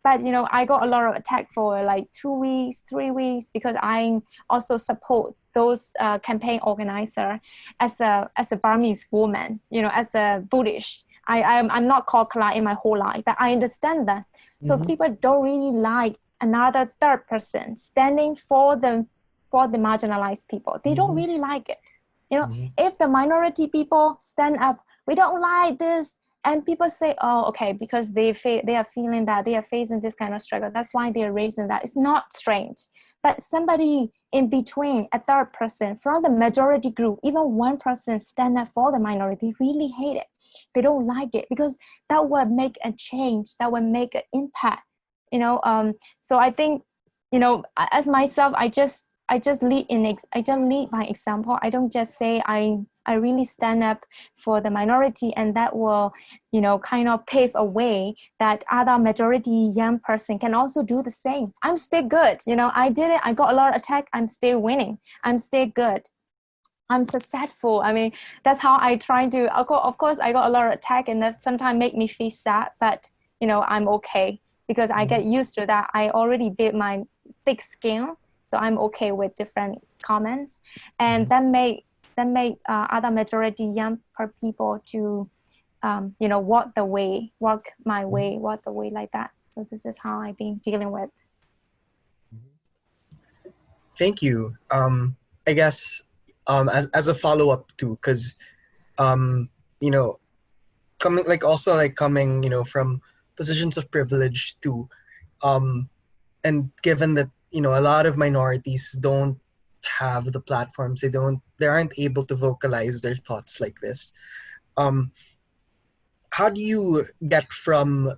But I got a lot of attack for like 2 weeks, 3 weeks, because I also support those campaign organizer as a Burmese woman, as a Buddhist. I'm not called Kala in my whole life, but I understand that. So people don't really like another third person standing for the marginalized people. They don't really like it. If the minority people stand up, we don't like this, and people say, oh, okay, because they are feeling that they are facing this kind of struggle. That's why they are raising that. It's not strange. But somebody in between, a third person from the majority group, even one person stand up for the minority, really hate it. They don't like it because that will make a change. That will make an impact. So I think, as myself, I just lead by example. I don't just say I really stand up for the minority, and that will, kind of pave a way that other majority young person can also do the same. I'm still good. I did it. I got a lot of attack. I'm still winning. I'm still good. I'm successful. I mean, that's how I try to, of course, I got a lot of attack, and that sometimes make me feel sad, but, I'm okay because I get used to that. I already built my thick skin. So I'm okay with different comments, and that make other majority young people to, walk the way like that. So this is how I've been dealing with. Thank you. I guess as a follow up too, because coming from positions of privilege too, and given that a lot of minorities don't have the platforms, they aren't able to vocalize their thoughts like this. How do you get from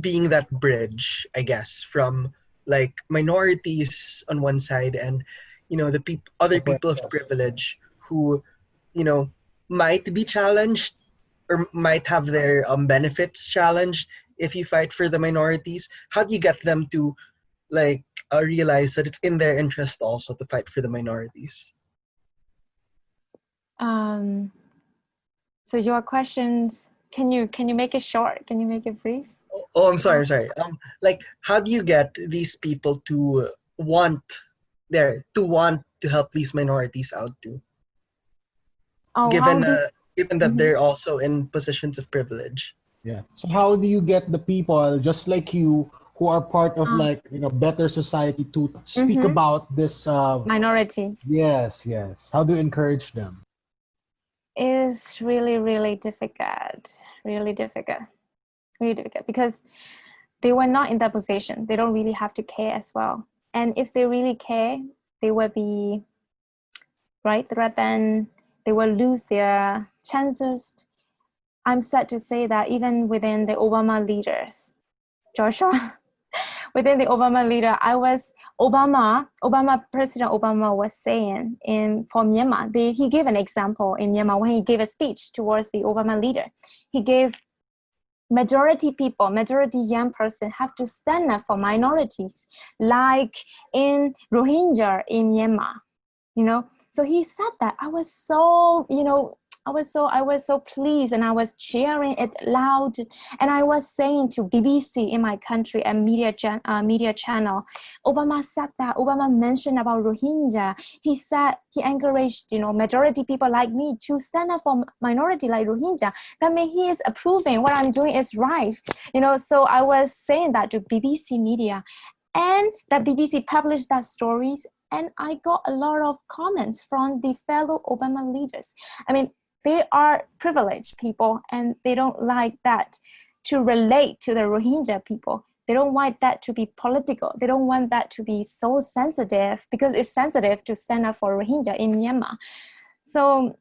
being that bridge, I guess, from like minorities on one side and the other people of privilege who might be challenged or might have their benefits challenged if you fight for the minorities? How do you get them to realize that it's in their interest also to fight for the minorities? So your questions, can you make it short? Can you make it brief? Oh, I'm sorry. How do you get these people to want to help these minorities out too? Oh, given how given that they're also in positions of privilege. Yeah. So how do you get the people just like you who are part of like, you know, better society to speak about this minorities yes, yes. How do you encourage them? is really, really difficult. Really difficult. Really difficult because they were not in that position. They don't really have to care as well. And if they really care, they will be right rather than they will lose their chances. I'm sad to say that even within the Obama leaders, Joshua, within the Obama leader, President Obama was saying for Myanmar, he gave an example in Myanmar when he gave a speech towards the Obama leader. He gave majority young person have to stand up for minorities, like in Rohingya in Myanmar, you know. So he said that. I was so, you know, I was so pleased, and I was cheering it loud, and I was saying to BBC in my country and media channel, Obama said that. Obama mentioned about Rohingya. He said he encouraged, you know, majority people like me to stand up for minority like Rohingya. That means he is approving what I'm doing is right, you know. So I was saying that to BBC media, and that BBC published that stories, and I got a lot of comments from the fellow Obama leaders. I mean, they are privileged people, and they don't like that to relate to the Rohingya people. They don't want that to be political. They don't want that to be so sensitive, because it's sensitive to stand up for Rohingya in Myanmar. So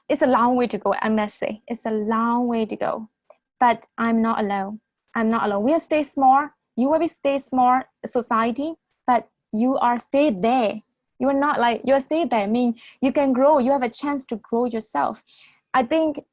it's a long way to go, I must say. It's a long way to go. But I'm not alone. I'm not alone. We are stay small. You will be stay small society, but you are stay there. You are not like, you are stay there. I mean, you can grow. You have a chance to grow yourself. I think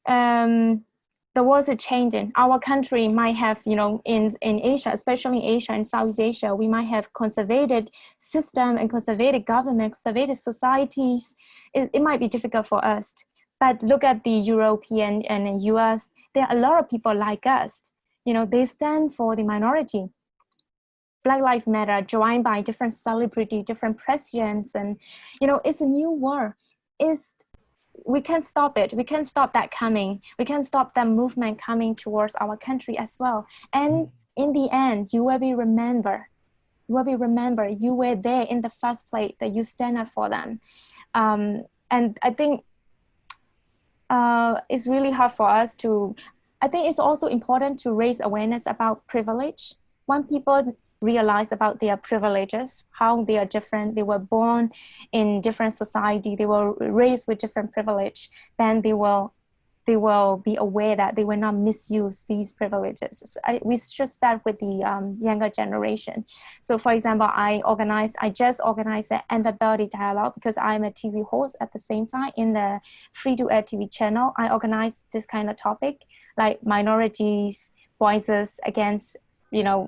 there was a change in our country might have, you know, in Asia, especially in Asia and Southeast Asia, we might have conservative system and conservative government, conservative societies. It might be difficult for us. But look at the European and US, there are a lot of people like us. You know, they stand for the minority. Black Lives Matter, joined by different celebrities, different presidents, and, you know, it's a new world. We can't stop it. We can't stop that coming. We can't stop that movement coming towards our country as well. And in the end, you will be remembered. You will be remembered. You were there in the first place, that you stand up for them. And I think it's really hard for us to, I think it's also important to raise awareness about privilege. When people realize about their privileges, how they are different, they were born in different society, they were raised with different privilege, then they will be aware that they will not misuse these privileges. We should start with the younger generation. So for example, I just organized an Under 30 dialogue, because I'm a TV host at the same time in the free-to-air TV channel. I organized this kind of topic, like minorities, voices against, you know,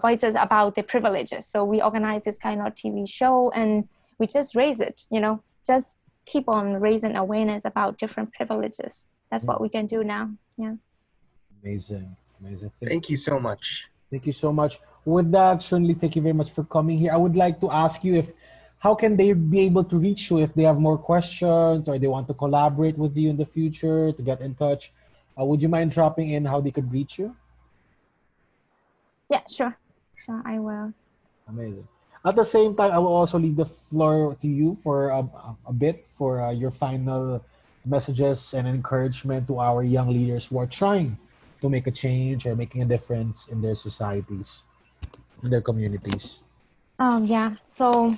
voices about the privileges. So we organize this kind of TV show, and we just raise it, you know, just keep on raising awareness about different privileges. That's what we can do now. Yeah. Amazing. Thank you so much. Thank you so much. With that, Shunli, thank you very much for coming here. I would like to ask you how can they be able to reach you if they have more questions, or they want to collaborate with you in the future, to get in touch? Would you mind dropping in how they could reach you? Yeah, sure, I will. Amazing. At the same time, I will also leave the floor to you for a bit for your final messages and encouragement to our young leaders who are trying to make a change or making a difference in their societies, in their communities. Yeah, so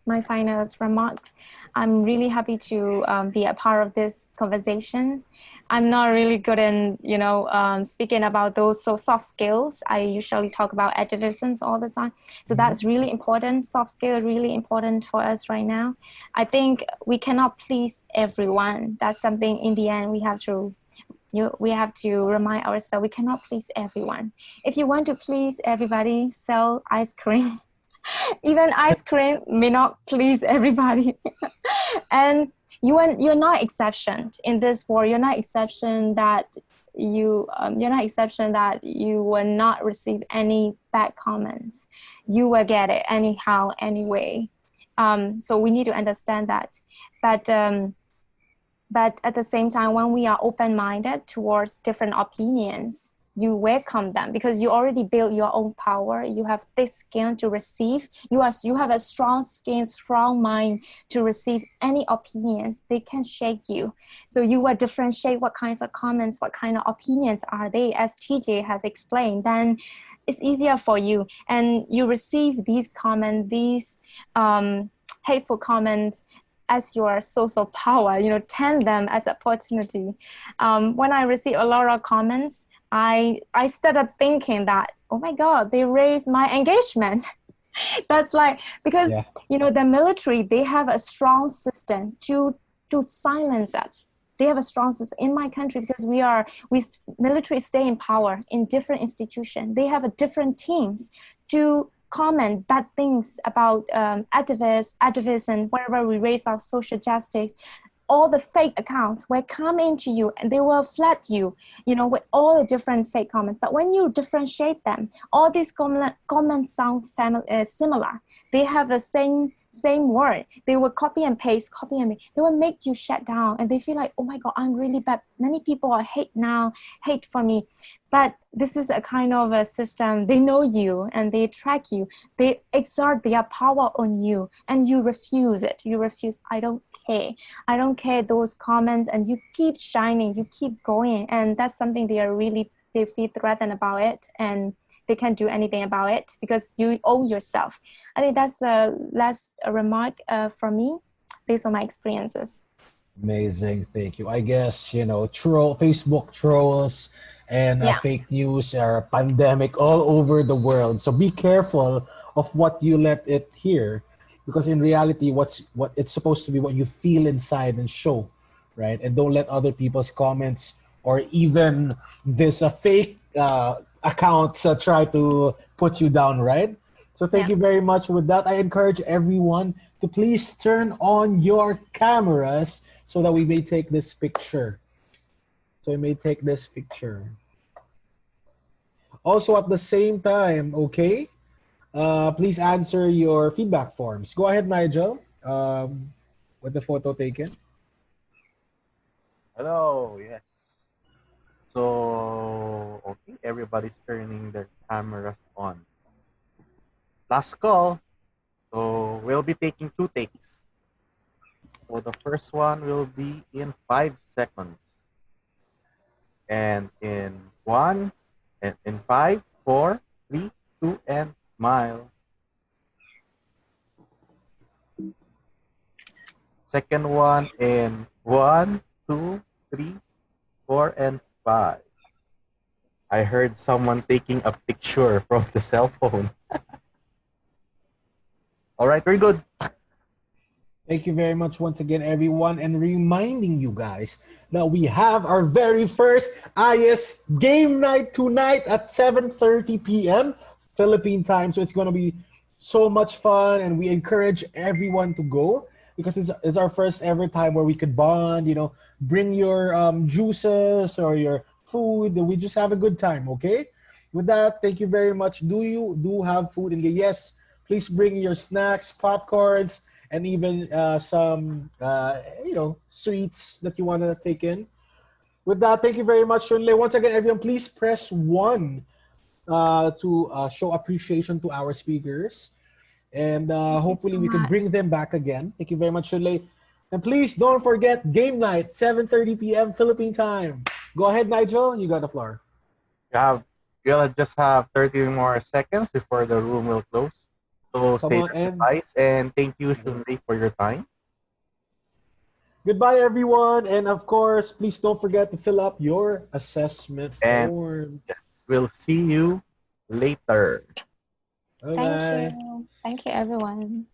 my final remarks. I'm really happy to be a part of this conversation. I'm not really good in, you know, speaking about those soft skills. I usually talk about activism all the time. So that's really important. Soft skill really important for us right now. I think we cannot please everyone. That's something in the end we have to remind ourselves. We cannot please everyone. If you want to please everybody, sell ice cream. Even ice cream may not please everybody. And you're not exception in this world. You're not exception that you're not exception that you will not receive any bad comments. You will get it anyhow, anyway. So we need to understand that. But But at the same time, when we are open-minded towards different opinions, you welcome them because you already built your own power. You have thick skin to receive. You have a strong skin, strong mind to receive any opinions. They can shake you. So you will differentiate what kinds of comments, what kind of opinions are they, as TJ has explained. Then it's easier for you. And you receive these comments, these hateful comments as your source of power, turn them as opportunity. When I receive a lot of comments, I started thinking that, oh my God, they raised my engagement. That's like, because, the military, they have a strong system to silence us. They have a strong system in my country because we military stay in power in different institutions. They have a different teams to comment bad things about activists, and wherever we raise our social justice. All the fake accounts will come into you and they will flood you, with all the different fake comments. But when you differentiate them, all these comments sound similar. They have the same word. They will copy and paste. They will make you shut down, and they feel like, oh my God, I'm really bad. Many people are hate for me. But this is a kind of a system. They know you and they track you. They exert their power on you and you refuse it. You refuse. I don't care. I don't care those comments, and you keep shining. You keep going. And that's something they feel threatened about it, and they can't do anything about it because you own yourself. I think that's the last remark from me based on my experiences. Amazing. Thank you. I guess, Facebook trolls and fake news are a pandemic all over the world. So be careful of what you let it hear, because in reality, what it's supposed to be what you feel inside and show, right? And don't let other people's comments or even this fake accounts try to put you down, right? So thank you very much. With that, I encourage everyone to please turn on your cameras so that we may take this picture. Also, at the same time, okay, please answer your feedback forms. Go ahead, Nigel, with the photo taken. Hello, yes. So, okay, everybody's turning their cameras on. Last call. So, we'll be taking 2 takes. So, the first one will be in 5 seconds. And in 1, and in 5, 4, 3, 2, and smile. Second one in 1, 2, 3, 4, and 5. I heard someone taking a picture from the cell phone. All right, very good. Thank you very much once again, everyone, and reminding you guys that we have our very first AYES game night tonight at 7:30 p.m. Philippine time. So it's going to be so much fun, and we encourage everyone to go because it's our first ever time where we could bond, bring your juices or your food, and we just have a good time, okay? With that, thank you very much. Do have food? And yes, please bring your snacks, popcorns, and even some, sweets that you want to take in. With that, thank you very much, Shunle. Once again, everyone, please press 1 to show appreciation to our speakers. And hopefully we can bring them back again. Thank you very much, Shunle. And please don't forget game night, 7:30 p.m. Philippine time. Go ahead, Nigel. You got the floor. You'll just have 30 more seconds before the room will close. So say your goodbyes, and thank you, Shunli, for your time. Goodbye, everyone. And of course, please don't forget to fill up your assessment form. Yes, we'll see you later. Bye-bye. Thank you. Thank you, everyone.